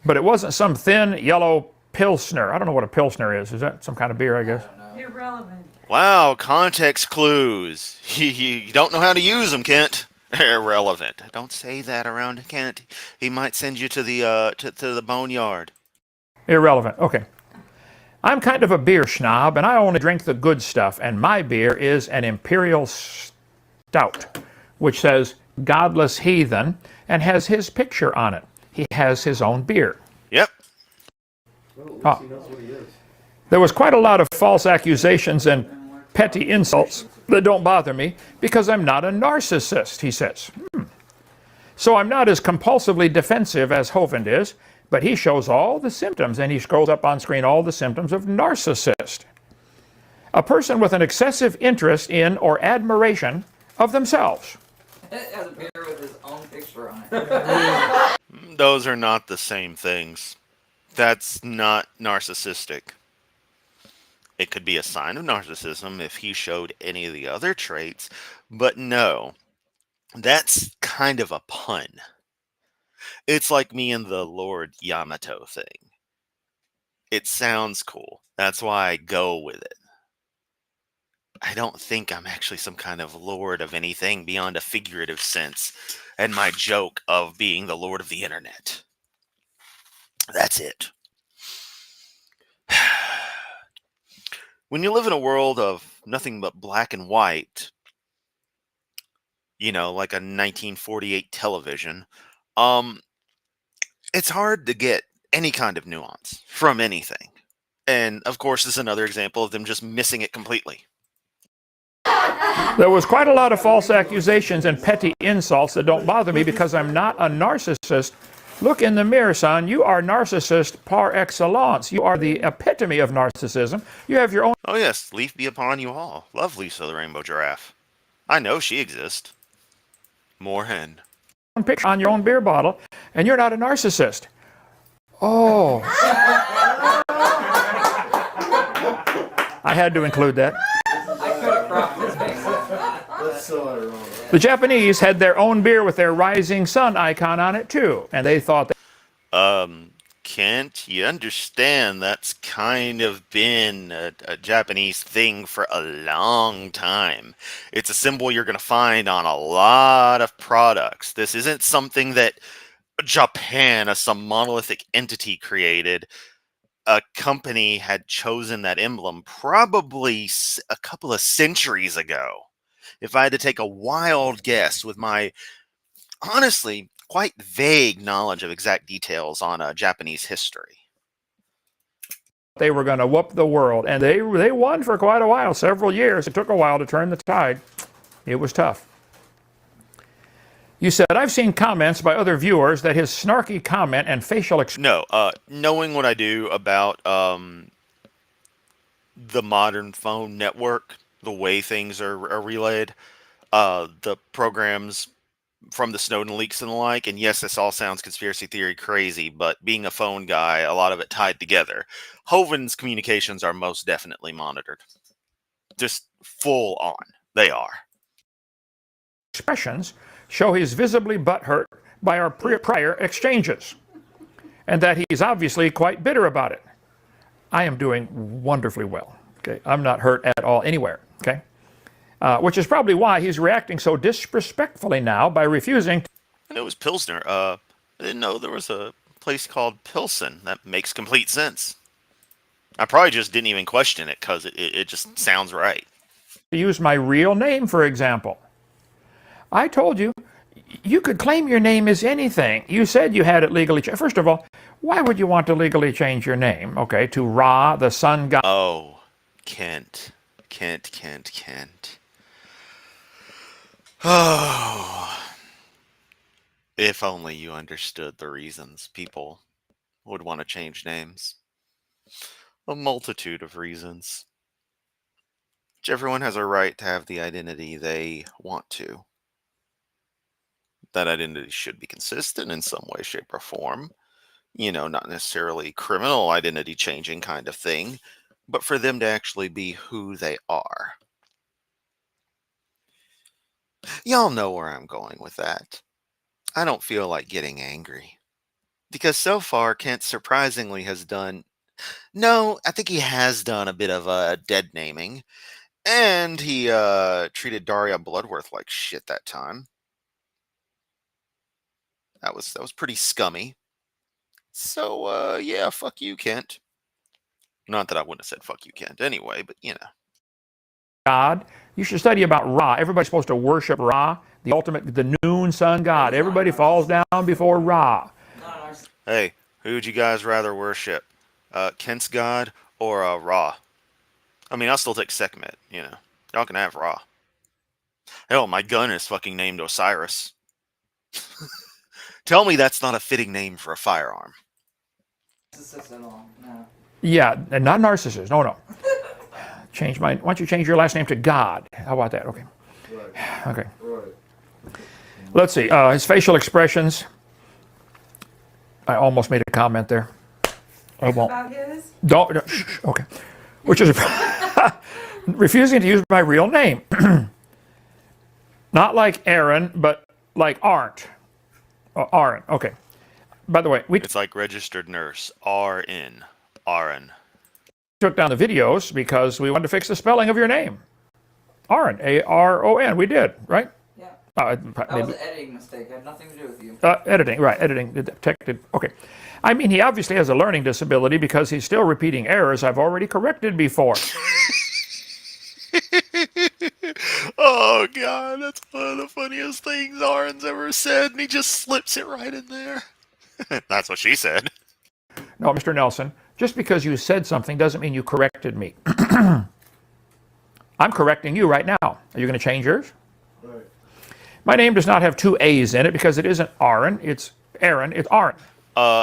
But it wasn't some thin yellow Pilsner. I don't know what a Pilsner is. Is that some kind of beer, I guess? Irrelevant. Wow, context clues. You don't know how to use them, Kent. Irrelevant. Don't say that around Kent. He might send you to the to the boneyard. Irrelevant. Okay. I'm kind of a beer snob, and I only drink the good stuff, and my beer is an Imperial Stout, which says Godless Heathen, and has his picture on it. He has his own beer. Yep. Ah. There was quite a lot of false accusations and petty insults that don't bother me because I'm not a narcissist, he says. So I'm not as compulsively defensive as Hovind is, but he shows all the symptoms, and he scrolls up on screen all the symptoms of narcissist. A person with an excessive interest in or admiration of themselves. It has a beer with his own picture on it. Those are not the same things. That's not narcissistic. It could be a sign of narcissism if he showed any of the other traits, but no, that's kind of a pun. It's like me and the Lord Yamato thing. It sounds cool. That's why I go with it. I don't think I'm actually some kind of lord of anything beyond a figurative sense and my joke of being the lord of the internet. That's it. When you live in a world of nothing but black and white, like a 1948 television, it's hard to get any kind of nuance from anything. And of course, this is another example of them just missing it completely. There was quite a lot of false accusations and petty insults that don't bother me because I'm not a narcissist. Look in the mirror, son. You are narcissist par excellence. You are the epitome of narcissism. You have your own Oh yes, leaf be upon you all. Love Lisa the Rainbow Giraffe. I know she exists. More hen. picture on your own beer bottle, and you're not a narcissist. Oh. I had to include that. I could have cropped his face. That's so ironic. The Japanese had their own beer with their rising sun icon on it too, and they thought Kent, you understand that's kind of been a Japanese thing for a long time. It's a symbol you're going to find on a lot of products. This isn't something that Japan, as some monolithic entity, created. A company had chosen that emblem probably a couple of centuries ago. If I had to take a wild guess with my, honestly, quite vague knowledge of exact details on Japanese history. they were going to whoop the world, and they won for quite a while, several years. It took a while to turn the tide. It was tough. You said, I've seen comments by other viewers that his snarky comment and facial No, knowing what I do about the modern phone network, the way things are relayed, the programs from the Snowden leaks and the like, and yes, this all sounds conspiracy theory crazy, but being a phone guy, a lot of it tied together. Hovind's communications are most definitely monitored. Just full on. They are. expressions show he's visibly butthurt by our prior exchanges. and that he's obviously quite bitter about it. I am doing wonderfully well. Okay, I'm not hurt at all anywhere. Okay, which is probably why he's reacting so disrespectfully now by refusing. And it was Pilsner. I didn't know there was a place called Pilsen. That makes complete sense. I probably just didn't even question it because it just sounds right. To use my real name, for example. I told you, you could claim your name as anything. You said you had it legally changed. First of all, why would you want to legally change your name, okay, to Ra, the sun god? Oh, Kent. Oh. If only you understood the reasons people would want to change names. A multitude of reasons. Which everyone has a right to have the identity they want to. That identity should be consistent in some way, shape, or form. You know, not necessarily criminal identity changing kind of thing, but for them to actually be who they are. Y'all know where I'm going with that. I don't feel like getting angry. Because so far, Kent surprisingly has done... No, I think he has done a bit of dead naming. And he treated Daria Bloodworth like shit that time. That was pretty scummy. So, yeah, fuck you, Kent. Not that I wouldn't have said fuck you, Kent, anyway, but, you know. God. You should study about Ra. Everybody's supposed to worship Ra, the ultimate, the noon sun god. Everybody falls down before Ra. Hey, who would you guys rather worship? Kent's god or Ra? I mean, I'll still take Sekhmet, you know. Y'all can have Ra. Hell, my gun is fucking named Osiris. Tell me that's not a fitting name for a firearm. No. Yeah, and not narcissist. No. Change mine. Why don't you change your last name to God? How about that? Okay. Right. Okay. Right. Let's see. His facial expressions. I almost made a comment there. I won't. About his? Don't. No, shh, okay. Which is refusing to use my real name. Not like Aaron, but like Arndt. Aaron. Okay. By the way, we It's like registered nurse. RN. Aaron. took down the videos because we wanted to fix the spelling of your name. Aaron. Aron. We did, right? Yeah. Maybe. That was an editing mistake. It had nothing to do with you. Editing, right, editing detected. Okay. I mean, he obviously has a learning disability because he's still repeating errors I've already corrected before. Oh, God, that's one of the funniest things Aaron's ever said, and he just slips it right in there. That's what she said. No, Mr. Nelson, just because you said something doesn't mean you corrected me. I'm correcting you right now. Are you going to change yours? Right. My name does not have two A's in it because it isn't Aaron, it's Aaron, it's Aaron.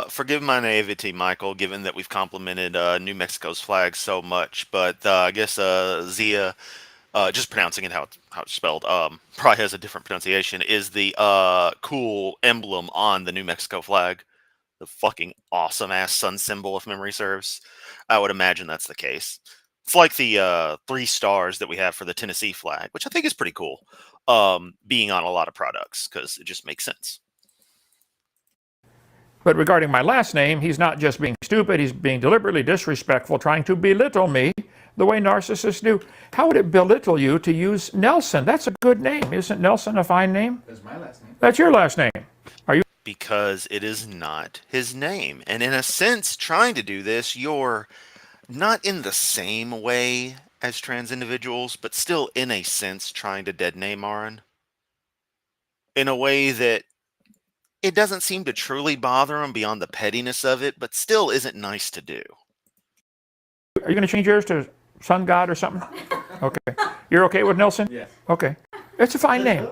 Forgive my naivety, Michael, given that we've complimented New Mexico's flag so much, but I guess Zia, just pronouncing it how it's spelled, probably has a different pronunciation, is the cool emblem on the New Mexico flag. The fucking awesome-ass sun symbol, if memory serves. I would imagine that's the case. It's like the 3 stars that we have for the Tennessee flag, which I think is pretty cool, being on a lot of products, because it just makes sense. But regarding my last name, he's not just being stupid, he's being deliberately disrespectful, trying to belittle me the way narcissists do. How would it belittle you to use Nelson? That's a good name. Isn't Nelson a fine name? That's my last name. That's your last name. Are you? Because it is not his name. And in a sense, trying to do this, you're not in the same way as trans individuals, but still in a sense trying to dead name Aaron. In a way that it doesn't seem to truly bother him beyond the pettiness of it, but still isn't nice to do. Are you going to change yours to Sun God or something? Okay. You're okay with Nelson? Yes. Okay. It's a fine name.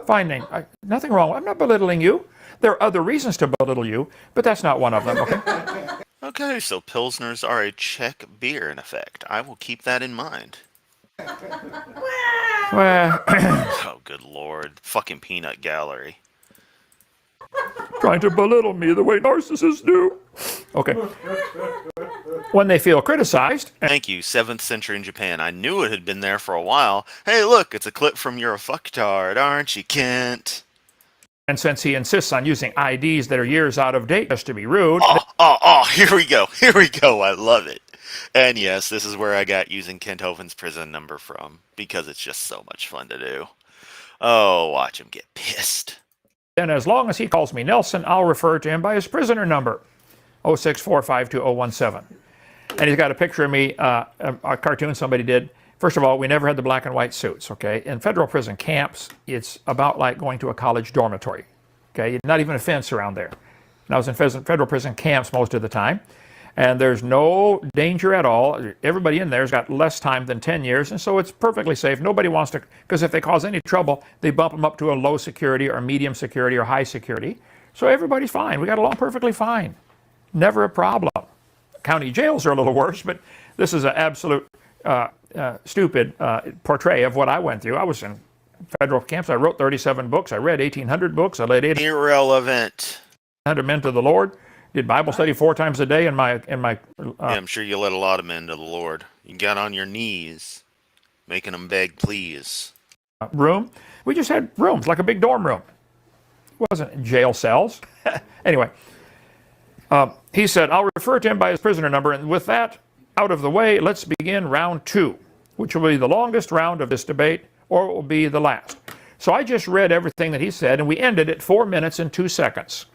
Fine name. Nothing wrong. I'm not belittling you. There are other reasons to belittle you, but that's not one of them, okay? Okay, so Pilsners are a Czech beer in effect. I will keep that in mind. Well, Oh, good lord. Fucking peanut gallery. trying to belittle me the way narcissists do. Okay. When they feel criticized, Thank you, 7th century in Japan. I knew it had been there for a while. Hey, look, it's a clip from You're a Fucktard, aren't you, Kent? And since he insists on using IDs that are years out of date just to be rude, Here we go. Here we go. I love it. And yes, this is where I got using Kent Hovind's prison number from, because it's just so much fun to do. Oh, watch him get pissed. then as long as he calls me Nelson, I'll refer to him by his prisoner number, 064522017. And he's got a picture of me, a cartoon somebody did. First of all, we never had the black and white suits, okay? In federal prison camps, it's about like going to a college dormitory, okay? Not even a fence around there. And I was in federal prison camps most of the time, and there's no danger at all. Everybody in there's got less time than 10 years, and so it's perfectly safe. Nobody wants to, because if they cause any trouble, they bump them up to a low security or medium security or high security. So everybody's fine. We got along perfectly fine. Never a problem. County jails are a little worse, but this is an absolute stupid portray of what I went through. I was in federal camps. I wrote 37 books. I read 1,800 books. I led 800 men to the Lord. Did Bible study 4 times a day in my yeah, I'm sure you led a lot of men to the Lord. You got on your knees, making them beg, please. room. We just had rooms, like a big dorm room. It wasn't jail cells. Anyway, he said, I'll refer to him by his prisoner number, and with that out of the way, let's begin round 2, which will be the longest round of this debate, or it will be the last. So I just read everything that he said, and we ended at 4 minutes and 2 seconds.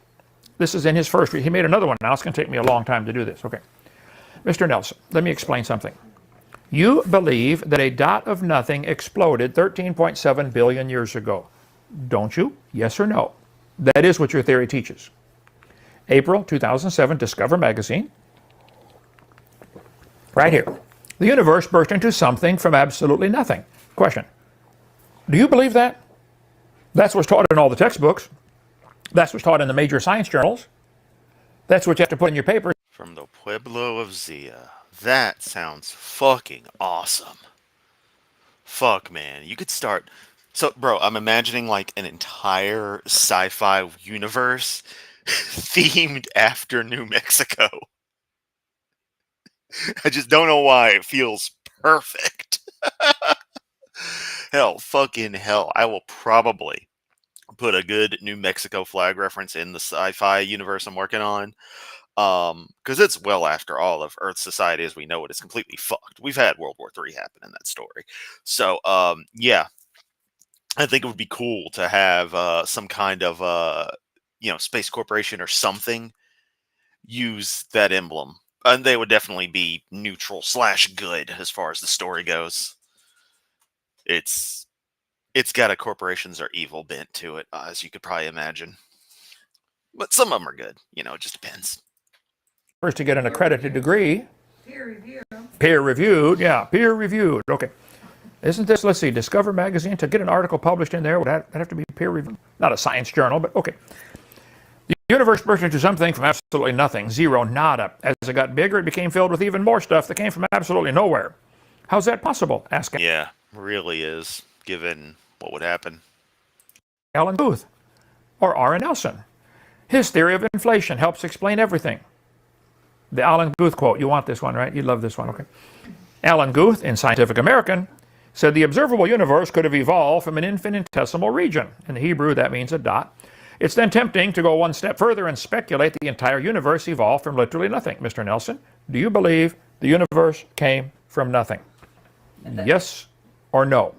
This is in his first read. He made another one now. It's going to take me a long time to do this. Okay. Mr. Nelson, let me explain something. You believe that a dot of nothing exploded 13.7 billion years ago. Don't you? Yes or no? That is what your theory teaches. April 2007, Discover magazine. Right here. The universe burst into something from absolutely nothing. Question. Do you believe that? That's what's taught in all the textbooks. That's what's taught in the major science journals. That's what you have to put in your papers. From the Pueblo of Zia. That sounds fucking awesome. Fuck, man. You could start... So, bro, I'm imagining like an entire sci-fi universe themed after New Mexico. I just don't know why it feels perfect. Fucking hell. I will probably put a good New Mexico flag reference in the sci-fi universe I'm working on. Because it's well after all of Earth's society as we know it is completely fucked. We've had World War III happen in that story. So, yeah. I think it would be cool to have some kind of, Space Corporation or something use that emblem. And they would definitely be neutral/good as far as the story goes. It's got a corporations are evil bent to it, as you could probably imagine. But some of them are good. It just depends. First to get an accredited degree. Peer review. Peer reviewed. Yeah, peer reviewed. Okay. Isn't this, let's see, Discover magazine, to get an article published in there, would that have to be peer reviewed? Not a science journal, but okay. The universe burst into something from absolutely nothing, zero, nada. As it got bigger, it became filled with even more stuff that came from absolutely nowhere. How's that possible? Ask Yeah, really is, given what would happen. Alan Guth or R.N. Nelson. His theory of inflation helps explain everything. The Alan Guth quote, you want this one, right? You love this one, okay. Alan Guth, in Scientific American, said the observable universe could have evolved from an infinitesimal region. In the Hebrew, that means a dot. It's then tempting to go one step further and speculate the entire universe evolved from literally nothing. Mr. Nelson, do you believe the universe came from nothing? Yes or no?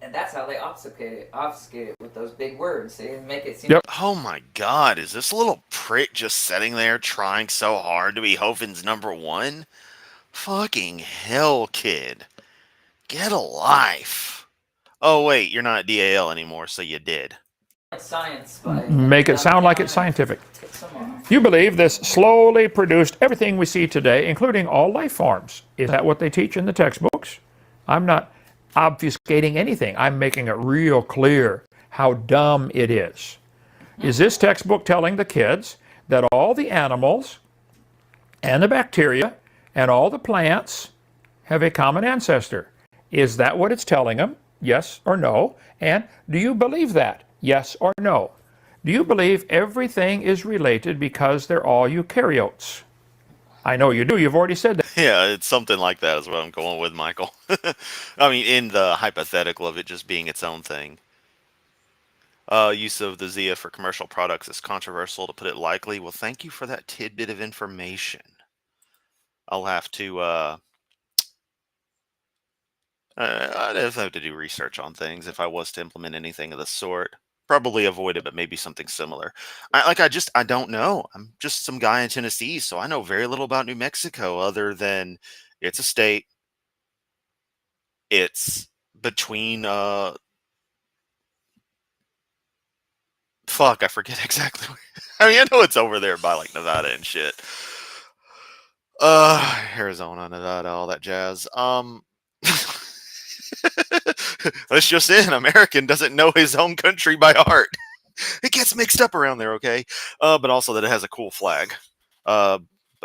And that's how they obfuscate it with those big words. They make it seem. Yep. Oh my god, is this little prick just sitting there trying so hard to be Hovind's #1? Fucking hell, kid. Get a life. Oh wait, you're not DAL anymore, so you did. Like science, but Make it sound like it's scientific. You believe this slowly produced everything we see today, including all life forms. Is that what they teach in the textbooks? I'm not obfuscating anything. I'm making it real clear how dumb it is. Is this textbook telling the kids that all the animals and the bacteria and all the plants have a common ancestor? Is that what it's telling them? Yes or no? And do you believe that? Yes or no? Do you believe everything is related because they're all eukaryotes? I know you do. You've already said that. Yeah, it's something like that is what I'm going with, Michael. I mean, in the hypothetical of it just being its own thing. Use of the Zia for commercial products is controversial, to put it lightly. Well, thank you for that tidbit of information. I'll have to, I'd have to do research on things if I was to implement anything of the sort. Probably avoid it, but maybe something similar. I don't know. I'm just some guy in Tennessee, so I know very little about New Mexico other than it's a state. It's between, fuck, I forget exactly. I mean, I know it's over there by like Nevada and shit. Arizona, Nevada, all that jazz. That's just in. American doesn't know his own country by heart. It gets mixed up around there, okay? But also that it has a cool flag. But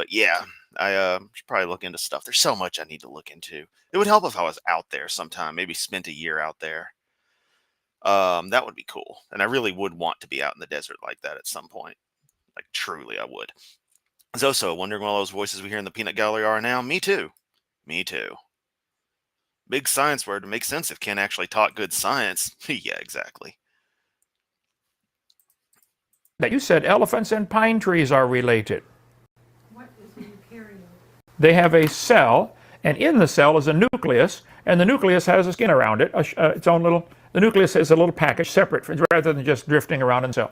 yeah, I should probably look into stuff. There's so much I need to look into. It would help if I was out there sometime, maybe spent a year out there. That would be cool. And I really would want to be out in the desert like that at some point. Like, truly, I would. Zoso, wondering what all those voices we hear in the peanut gallery are now? Me too. Me too. Big science word to make sense if can't actually talk good science. Yeah, exactly. That you said elephants and pine trees are related. What is a eukaryote? They have a cell, and in the cell is a nucleus, and the nucleus has a skin around it, its own little. The nucleus is a little package separate, rather than just drifting around in the cell.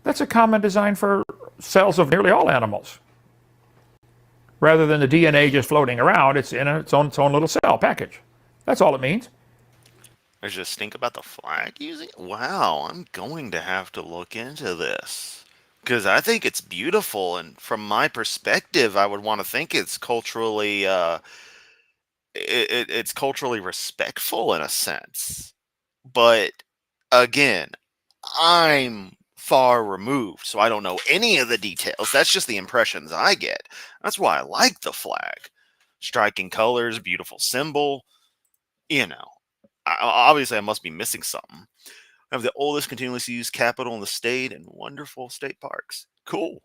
That's a common design for cells of nearly all animals. Rather than the DNA just floating around, it's in its own little cell package. That's all it means. There's just think about the flag using. Wow, I'm going to have to look into this because I think it's beautiful, and from my perspective, I would want to think it's culturally, it's culturally respectful in a sense. But again, I'm far removed, so I don't know any of the details. That's just the impressions I get. That's why I like the flag. Striking colors, beautiful symbol. You know. Obviously, I must be missing something. I have the oldest continuously used capital in the state and wonderful state parks. Cool.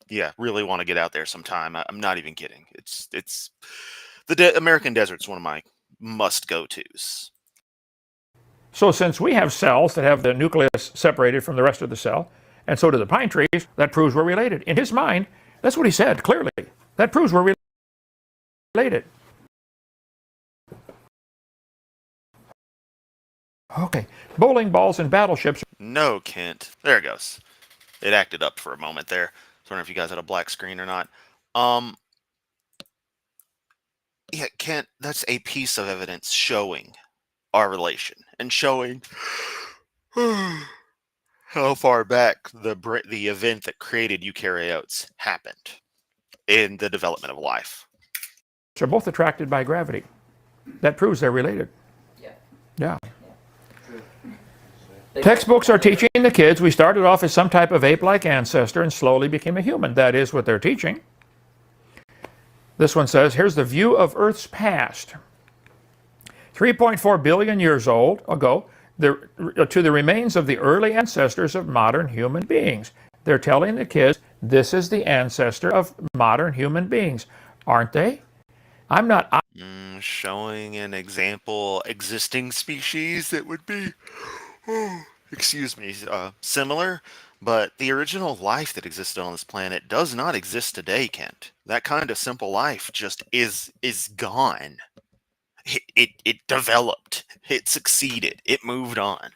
Yeah, really want to get out there sometime. I'm not even kidding. It's the American desert's one of my must go tos. So since we have cells that have the nucleus separated from the rest of the cell, and so do the pine trees, that proves we're related. In his mind, that's what he said clearly. That proves we're related. Okay, bowling balls and battleships. No, Kent. There it goes. It acted up for a moment there. I was wondering if you guys had a black screen or not. Yeah, Kent, that's a piece of evidence showing our relation and showing how far back the event that created eukaryotes happened in the development of life. Are both attracted by gravity. That proves they're related. Yeah. Yeah. True. Textbooks are teaching the kids we started off as some type of ape-like ancestor and slowly became a human. That is what they're teaching. This one says, here's the view of Earth's past. 3.4 billion years ago, to the remains of the early ancestors of modern human beings. They're telling the kids, this is the ancestor of modern human beings. Aren't they? I'm not... Showing an example existing species that would be, excuse me, similar, but the original life that existed on this planet does not exist today, Kent. That kind of simple life just is gone. It developed. It succeeded. It moved on.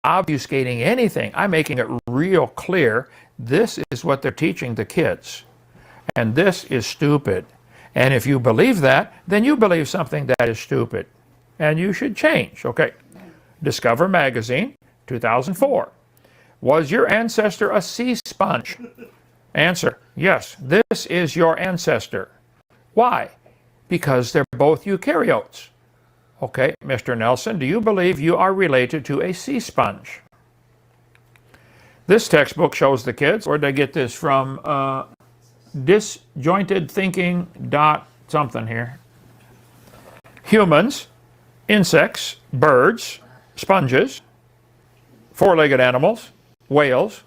Obfuscating anything. I'm making it real clear. This is what they're teaching the kids. And this is stupid. And if you believe that, then you believe something that is stupid. And you should change. Okay. Discover Magazine, 2004. Was your ancestor a sea sponge? Answer, yes, this is your ancestor. Why? Because they're both eukaryotes. Okay, Mr. Nelson, do you believe you are related to a sea sponge? This textbook shows the kids, where'd they get this from? Disjointed thinking dot something here. Humans, insects, birds, sponges, four-legged animals, whales,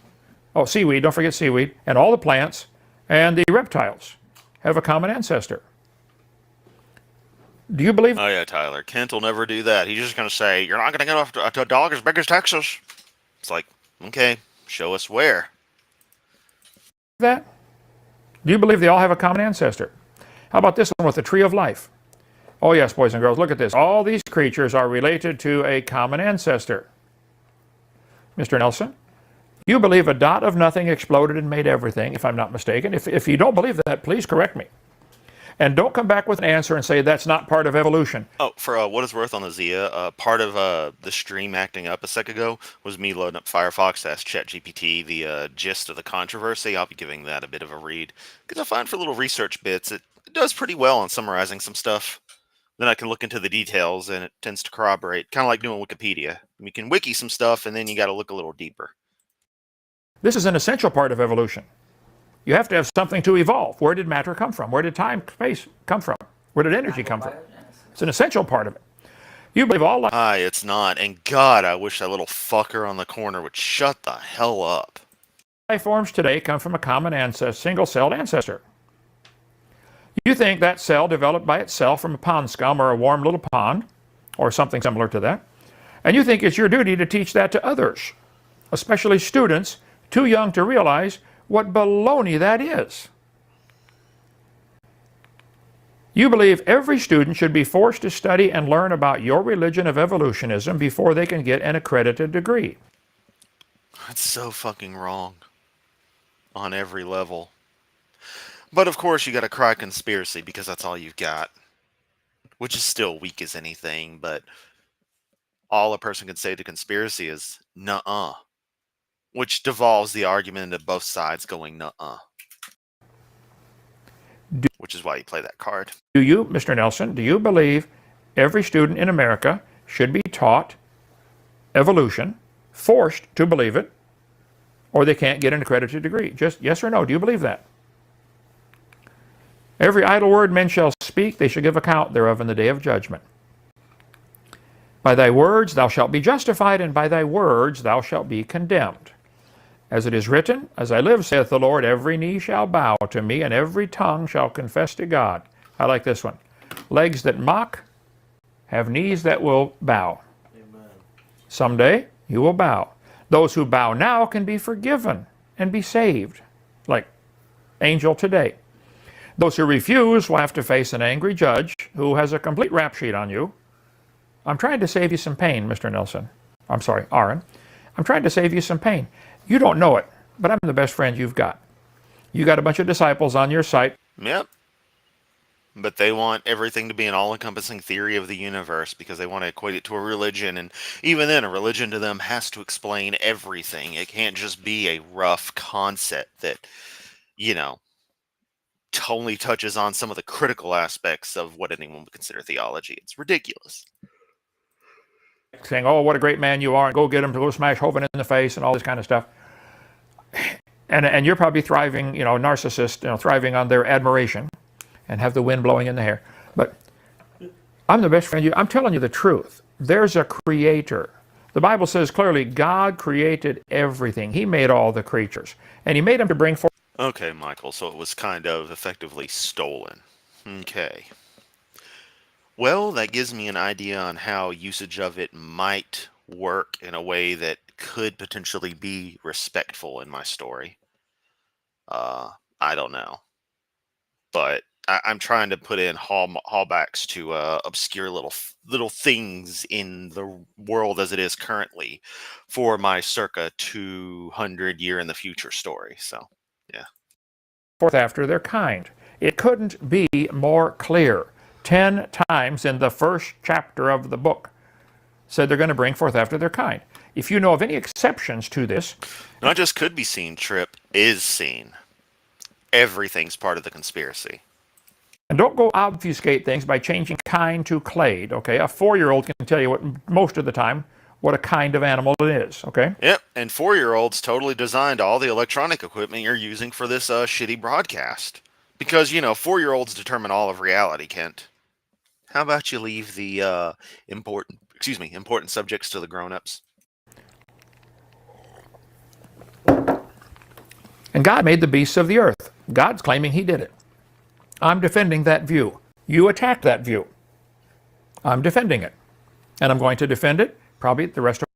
seaweed, don't forget seaweed, and all the plants and the reptiles have a common ancestor. Do you believe Oh yeah, Tyler. Kent will never do that. He's just gonna say, "You're not gonna get off to a dog as big as Texas." It's like, okay, show us where. that? Do you believe they all have a common ancestor? How about this one with the tree of life? Oh yes, boys and girls, look at this. All these creatures are related to a common ancestor. Mr. Nelson, you believe a dot of nothing exploded and made everything, if I'm not mistaken. If you don't believe that, please correct me. And don't come back with an answer and say that's not part of evolution. Oh, for what it's worth on the Zia, part of the stream acting up a sec ago was me loading up Firefox to ask ChatGPT the gist of the controversy. I'll be giving that a bit of a read because I find for little research bits it does pretty well on summarizing some stuff. Then I can look into the details and it tends to corroborate, kind of like doing Wikipedia. You can wiki some stuff and then you got to look a little deeper. This is an essential part of evolution. You have to have something to evolve. Where did matter come from? Where did time, space come from? Where did energy come from? It's an essential part of it. You believe all life. Hi, it's not. And God, I wish that little fucker on the corner would shut the hell up. Life forms today come from a common ancestor, single-celled ancestor. You think that cell developed by itself from a pond scum or a warm little pond, or something similar to that, and you think it's your duty to teach that to others, especially students too young to realize what baloney that is. You believe every student should be forced to study and learn about your religion of evolutionism before they can get an accredited degree. That's so fucking wrong. On every level. But of course you gotta cry conspiracy because that's all you've got. Which is still weak as anything, but all a person can say to conspiracy is nuh-uh. Which devolves the argument into both sides going nuh-uh. Which is why you play that card. Do you, Mr. Nelson, do you believe every student in America should be taught evolution, forced to believe it, or they can't get an accredited degree? Just yes or no, do you believe that? Every idle word men shall speak, they shall give account thereof in the day of judgment. By thy words thou shalt be justified, and by thy words thou shalt be condemned. As it is written, as I live, saith the Lord, every knee shall bow to me, and every tongue shall confess to God. I like this one. Legs that mock have knees that will bow. Amen. Someday you will bow. Those who bow now can be forgiven and be saved, like Angel today. Those who refuse will have to face an angry judge who has a complete rap sheet on you. I'm trying to save you some pain, Mr. Nelson. I'm sorry, Aaron. I'm trying to save you some pain. You don't know it, but I'm the best friend you've got. You got a bunch of disciples on your site. Yep. But they want everything to be an all-encompassing theory of the universe because they want to equate it to a religion, and even then, a religion to them has to explain everything. It can't just be a rough concept that, you know, only touches on some of the critical aspects of what anyone would consider theology. It's ridiculous. Saying, oh, what a great man you are, and go get him to go smash Hovind in the face and all this kind of stuff. And you're probably thriving, narcissist, thriving on their admiration and have the wind blowing in the hair. But I'm the best friend. I'm telling you the truth. There's a creator. The Bible says clearly God created everything. He made all the creatures. And he made them to bring forth. Okay, Michael, so it was kind of effectively stolen. Okay. Well, that gives me an idea on how usage of it might work in a way that could potentially be respectful in my story. I don't know. But I'm trying to put in hallbacks to obscure little things in the world as it is currently for my circa 200 year in the future story. So, yeah. Forth after their kind. It couldn't be more clear. 10 times in the first chapter of the book said they're going to bring forth after their kind. If you know of any exceptions to this... Not just could be seen, Trip, is seen. Everything's part of the conspiracy. And don't go obfuscate things by changing kind to clade, okay? A 4-year-old can tell you most of the time what a kind of animal it is, okay? Yep, and 4-year-olds totally designed all the electronic equipment you're using for this shitty broadcast. Because, 4-year-olds determine all of reality, Kent. How about you leave the important subjects to the grown-ups? And God made the beasts of the earth. God's claiming he did it. I'm defending that view. You attacked that view. I'm defending it. And I'm going to defend it probably the rest of.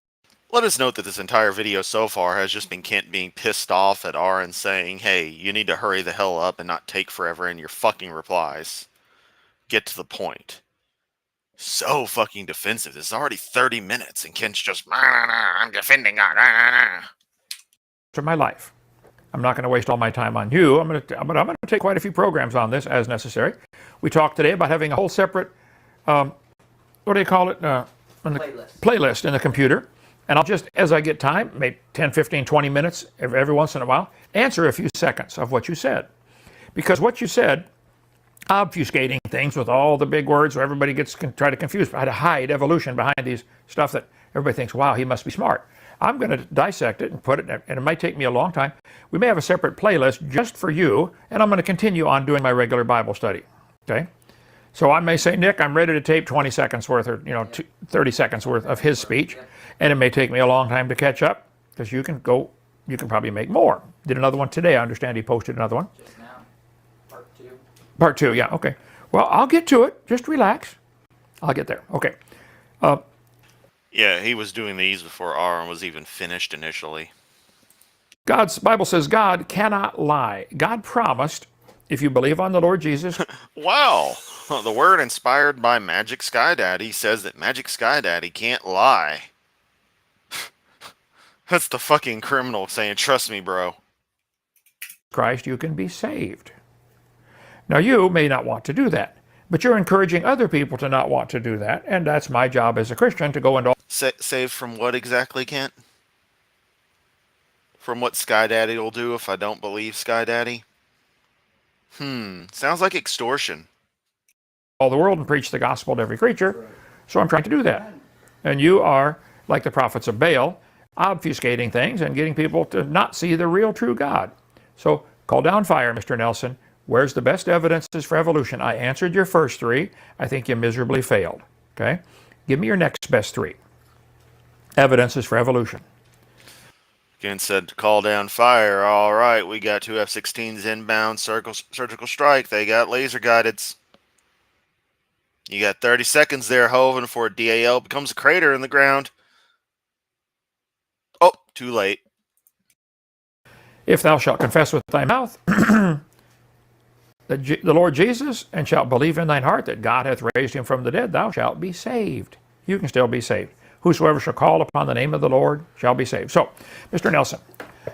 Let us note that this entire video so far has just been Kent being pissed off at R and saying, hey, you need to hurry the hell up and not take forever in your fucking replies. Get to the point. So fucking defensive. This is already 30 minutes and Kent's just, I'm defending God. of my life. I'm not going to waste all my time on you. I'm going to take quite a few programs on this as necessary. We talked today about having a whole separate, what do you call it? Playlist in the computer. And I'll just, as I get time, maybe 10, 15, 20 minutes every once in a while, answer a few seconds of what you said. Because what you said, obfuscating things with all the big words where everybody try to confuse, try to hide evolution behind these stuff that everybody thinks, wow, he must be smart. I'm going to dissect it and put it, and it might take me a long time. We may have a separate playlist just for you, and I'm going to continue on doing my regular Bible study. Okay? So I may say, Nick, I'm ready to tape 20 seconds worth or 30 seconds worth of his speech, and it may take me a long time to catch up because you can probably make more. Did another one today. I understand he posted another one. Just now. Part 2. Part 2, yeah, okay. Well, I'll get to it. Just relax. I'll get there. Okay. Yeah, he was doing these before R was even finished initially. God's Bible says God cannot lie. God promised, if you believe on the Lord Jesus. Wow! The word inspired by Magic Sky Daddy says that Magic Sky Daddy can't lie. That's the fucking criminal saying, trust me, bro. Christ, you can be saved. Now, you may not want to do that, but you're encouraging other people to not want to do that, and that's my job as a Christian to go into. Saved from what exactly, Kent? From what Sky Daddy will do if I don't believe Sky Daddy? Sounds like extortion. All the world and preach the gospel to every creature, so I'm trying to do that. And you are, like the prophets of Baal, obfuscating things and getting people to not see the real true God. So call down fire, Mr. Nelson. Where's the best evidences for evolution? I answered your first 3. I think you miserably failed. Okay? Give me your next best 3. Evidences for evolution. Kent said, call down fire. All right, we got 2 F-16s inbound, surgical strike. They got laser guideds. You got 30 seconds there, Hovind, before DAL becomes a crater in the ground. Oh, too late. If thou shalt confess with thy mouth the Lord Jesus, and shalt believe in thine heart that God hath raised him from the dead, thou shalt be saved. You can still be saved. Whosoever shall call upon the name of the Lord shall be saved. So, Mr. Nelson,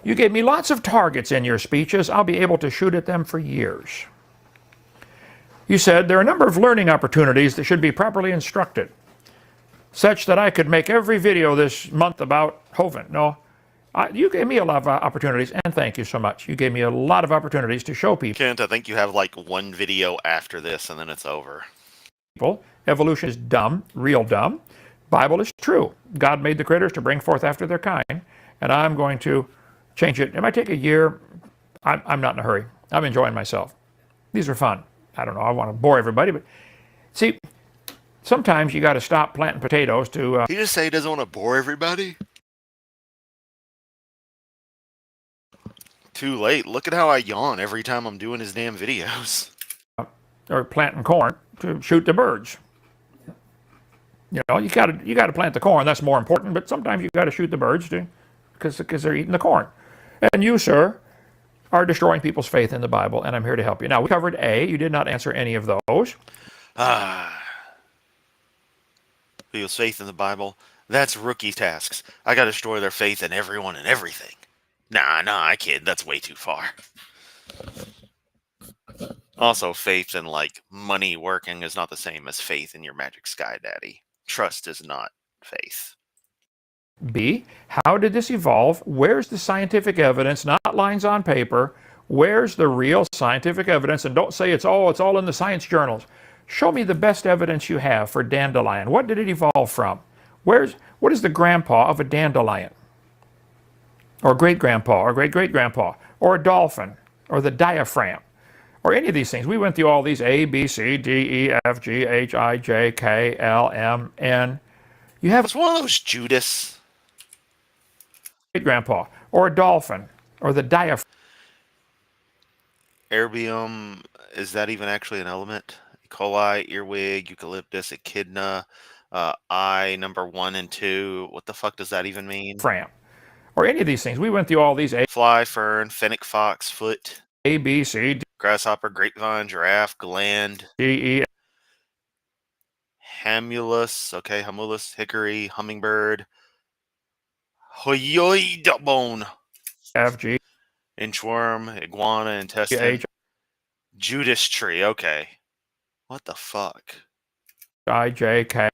you gave me lots of targets in your speeches. I'll be able to shoot at them for years. You said there are a number of learning opportunities that should be properly instructed, such that I could make every video this month about Hovind. No, you gave me a lot of opportunities, and thank you so much. You gave me a lot of opportunities to show Kent, I think you have like one video after this, and then it's over. people evolution is dumb, real dumb. Bible is true. God made the critters to bring forth after their kind, and I'm going to change it. It might take a year. I'm not in a hurry. I'm enjoying myself. These are fun. I don't know. I want to bore everybody, but see, sometimes you got to stop planting potatoes to. He just say he doesn't want to bore everybody? Too late. Look at how I yawn every time I'm doing his damn videos. Or planting corn to shoot the birds. You know, you got to plant the corn. That's more important. But sometimes you got to shoot the birds because they're eating the corn. And you, sir, are destroying people's faith in the Bible, and I'm here to help you. Now, we covered A. You did not answer any of those. People's faith in the Bible. That's rookie tasks. I got to destroy their faith in everyone and everything. Nah, I kid. That's way too far. Also, faith in, like, money working is not the same as faith in your Magic Sky Daddy. Trust is not faith. B, how did this evolve? Where's the scientific evidence, not lines on paper? Where's the real scientific evidence? And don't say it's all in the science journals. Show me the best evidence you have for dandelion. What did it evolve from? What is the grandpa of a dandelion? Or great-grandpa, or great-great-grandpa, or a dolphin, or the diaphragm, or any of these things. We went through all these A, B, C, D, E, F, G, H, I, J, K, L, M, N. You have It's one of those Judas. great-grandpa, or a dolphin, or the diaphragm. Erbium, is that even actually an element? coli, earwig, eucalyptus, echidna, eye number 1 and 2. What the fuck does that even mean? Fram, or any of these things. We went through all these Fly, fern, fennec fox, foot, A, B, C, grasshopper, grapevine, giraffe, gland, D, E, hamulus, okay, hamulus, hickory, hummingbird, hoyoid bone, F, G, inchworm, iguana, intestine, H, Judas tree, okay. What the fuck? I, J, K,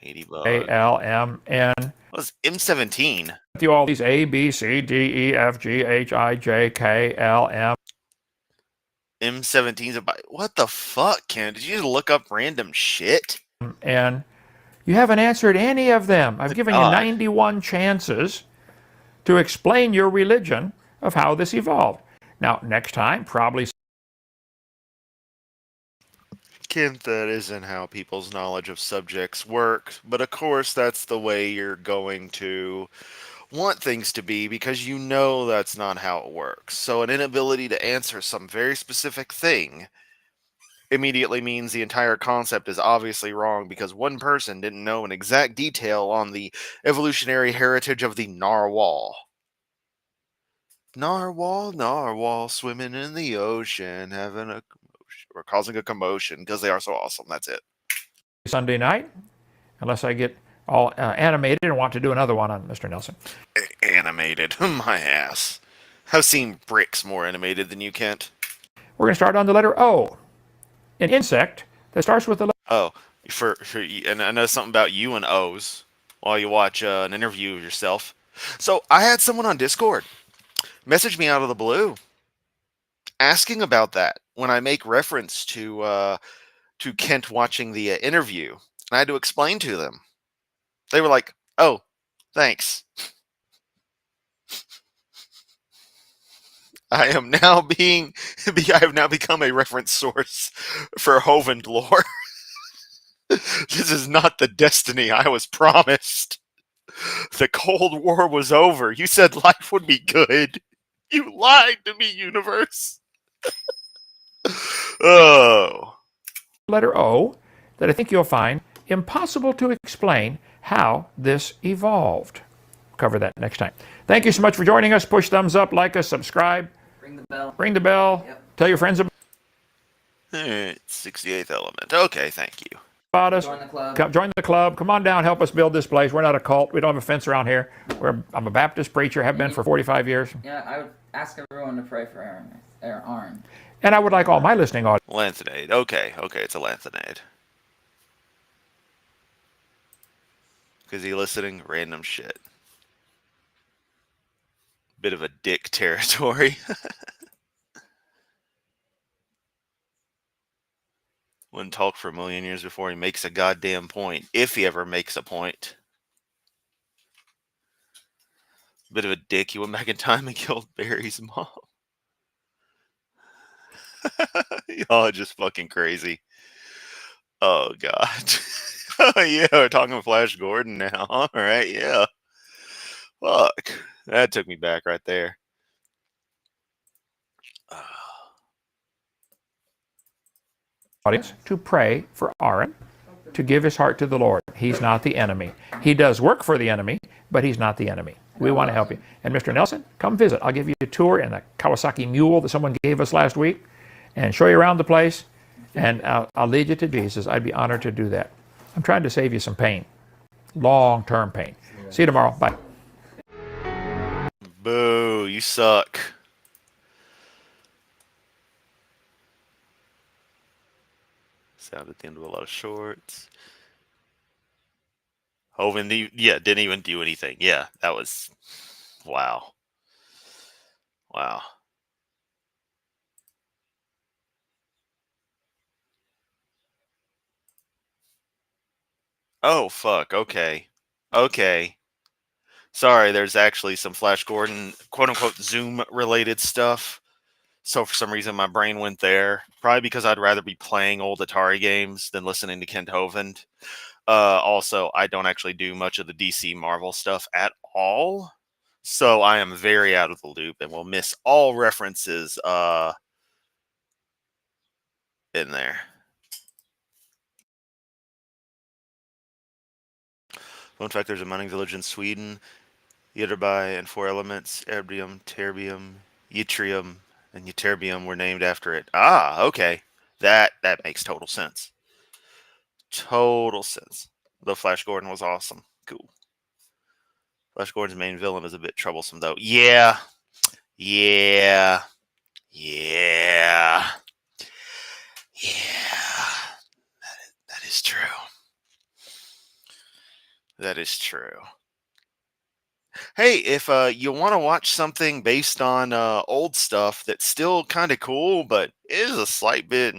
Ladybug. A, L, M, N. What was M17? Through all these A, B, C, D, E, F, G, H, I, J, K, L, M. M17's about what the fuck, Ken? Did you just look up random shit? And you haven't answered any of them. I've given you God. 91 chances to explain your religion of how this evolved. Now, next time, probably Kent, that isn't how people's knowledge of subjects work, but of course that's the way you're going to want things to be because you know that's not how it works. So an inability to answer some very specific thing immediately means the entire concept is obviously wrong because one person didn't know an exact detail on the evolutionary heritage of the narwhal. Narwhal, swimming in the ocean, having a commotion, or causing a commotion because they are so awesome. That's it. Sunday night, unless I get all animated and want to do another one on Mr. Nelson. Animated. My ass. I've seen bricks more animated than you, Kent. We're going to start on the letter O, an insect that starts with the letter. Oh, and I know something about you and O's while you watch an interview of yourself. So I had someone on Discord message me out of the blue asking about that when I make reference to Kent watching the interview. And I had to explain to them. They were like, "Oh, thanks." I have now become a reference source for Hovind lore. This is not the destiny I was promised. The Cold War was over. You said life would be good. You lied to me, universe. Oh. Letter O that I think you'll find impossible to explain how this evolved. Cover that next time. Thank you so much for joining us. Push thumbs up, like us, subscribe. Ring the bell. Ring the bell. Yep. Tell your friends 68th element. Okay, thank you. about us. Join the club. Join the club. Come on down. Help us build this place. We're not a cult. We don't have a fence around here. I'm a Baptist preacher. Have been for 45 years. Yeah, I would ask everyone to pray for Aaron. And I would like all my listening audience. Lanthanide. Okay, it's a lanthanide. Because he listening random shit. Bit of a dick territory. Wouldn't talk for a million years before he makes a goddamn point. If he ever makes a point. Bit of a dick. He went back in time and killed Barry's mom. Y'all are just fucking crazy. Oh, God. Oh, yeah, we're talking Flash Gordon now. All right, yeah. Fuck. That took me back right there. Audience to pray for Aaron to give his heart to the Lord. He's not the enemy. He does work for the enemy, but he's not the enemy. We want to help you. And Mr. Nelson, come visit. I'll give you a tour in the Kawasaki Mule that someone gave us last week and show you around the place. And I'll lead you to Jesus. I'd be honored to do that. I'm trying to save you some pain, long-term pain. See you tomorrow. Bye. Boo, you suck. Sound at the end of a lot of shorts. Hovind, yeah, didn't even do anything. Yeah, that was... Wow. Wow. Oh, fuck. Okay. Okay. Sorry, there's actually some Flash Gordon, quote-unquote, Zoom-related stuff. So for some reason, my brain went there. Probably because I'd rather be playing old Atari games than listening to Kent Hovind. Also, I don't actually do much of the DC Marvel stuff at all. So I am very out of the loop and will miss all references in there. Fun fact, there's a mining village in Sweden, Ytterby, and 4 elements, erbium, terbium, yttrium, and ytterbium were named after it. Ah, okay. That makes total sense. Total sense. Though Flash Gordon was awesome. Cool. Flash Gordon's main villain is a bit troublesome, though. Yeah. Yeah. Yeah. Yeah. That is true. That is true. Hey, if you want to watch something based on old stuff that's still kind of cool, but is a slight bit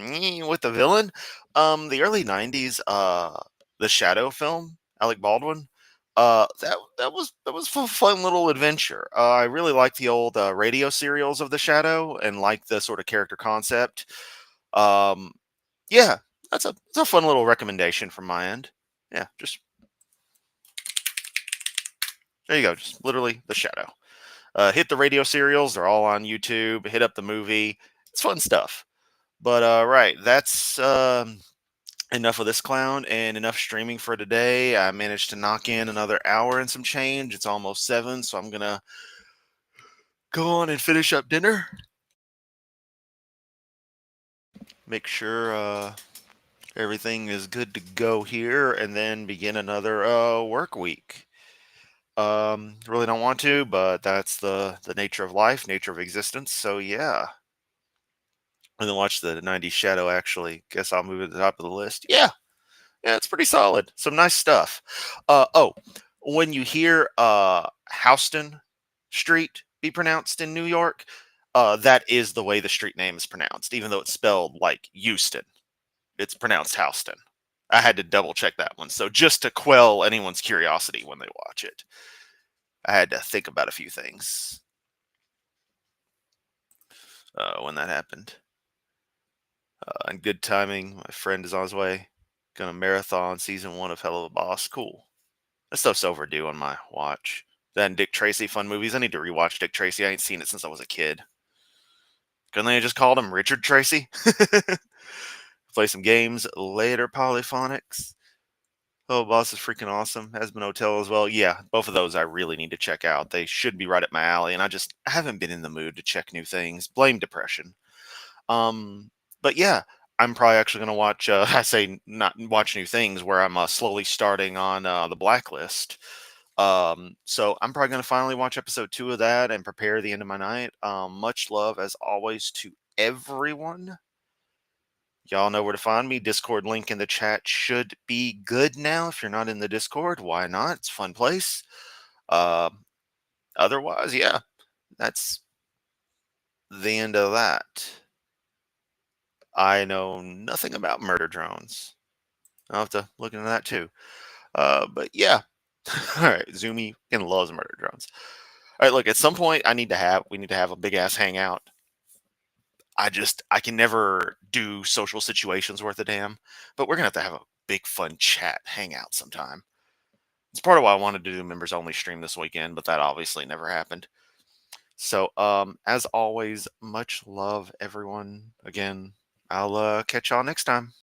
with the villain, the early '90s, the Shadow film, Alec Baldwin, that was a fun little adventure. I really like the old radio serials of the Shadow and like the sort of character concept. Um, yeah, that's a fun little recommendation from my end. Yeah, just there you go, just literally the Shadow. Hit the radio serials; they're all on YouTube. Hit up the movie; it's fun stuff. But right, that's enough of this clown and enough streaming for today. I managed to knock in another hour and some change. It's almost 7, so I'm gonna go on and finish up dinner. Make sure everything is good to go here, and then begin another work week. Really don't want to, but that's the nature of life, nature of existence. So yeah. And then watch the '90s Shadow. Actually, guess I'll move it to the top of the list. Yeah, yeah, it's pretty solid. Some nice stuff. Oh, when you hear Houston Street be pronounced in New York, that is the way the street name is pronounced, even though it's spelled like Houston. It's pronounced Houston. I had to double check that one. So just to quell anyone's curiosity when they watch it, I had to think about a few things when that happened. And good timing. My friend is on his way. Gonna marathon season 1 of Hell of a Boss. Cool. That stuff's overdue on my watch. Then Dick Tracy fun movies. I need to rewatch Dick Tracy. I ain't seen it since I was a kid. Couldn't they have just called him Richard Tracy? Play some games later. Polyphonics. Oh, Boss is freaking awesome. Has-Been Hotel as well. Yeah, both of those I really need to check out. They should be right up my alley, and I haven't been in the mood to check new things. Blame depression. But yeah, I'm probably actually going to watch. I say not watch new things, where I'm slowly starting on the Blacklist. So I'm probably going to finally watch episode 2 of that and prepare the end of my night. Much love as always to everyone. Y'all know where to find me. Discord link in the chat should be good now. If you're not in the Discord, why not? It's a fun place. Otherwise, yeah, that's the end of that. I know nothing about murder drones. I'll have to look into that too. But yeah. All right, Zoomy and loves murder drones. All right, look, at some point we need to have a big ass hangout. I can never do social situations worth a damn, but we're gonna have to have a big fun chat hangout sometime. It's part of why I wanted to do members only stream this weekend, but that obviously never happened. So, as always, much love, everyone. Again, I'll catch y'all next time.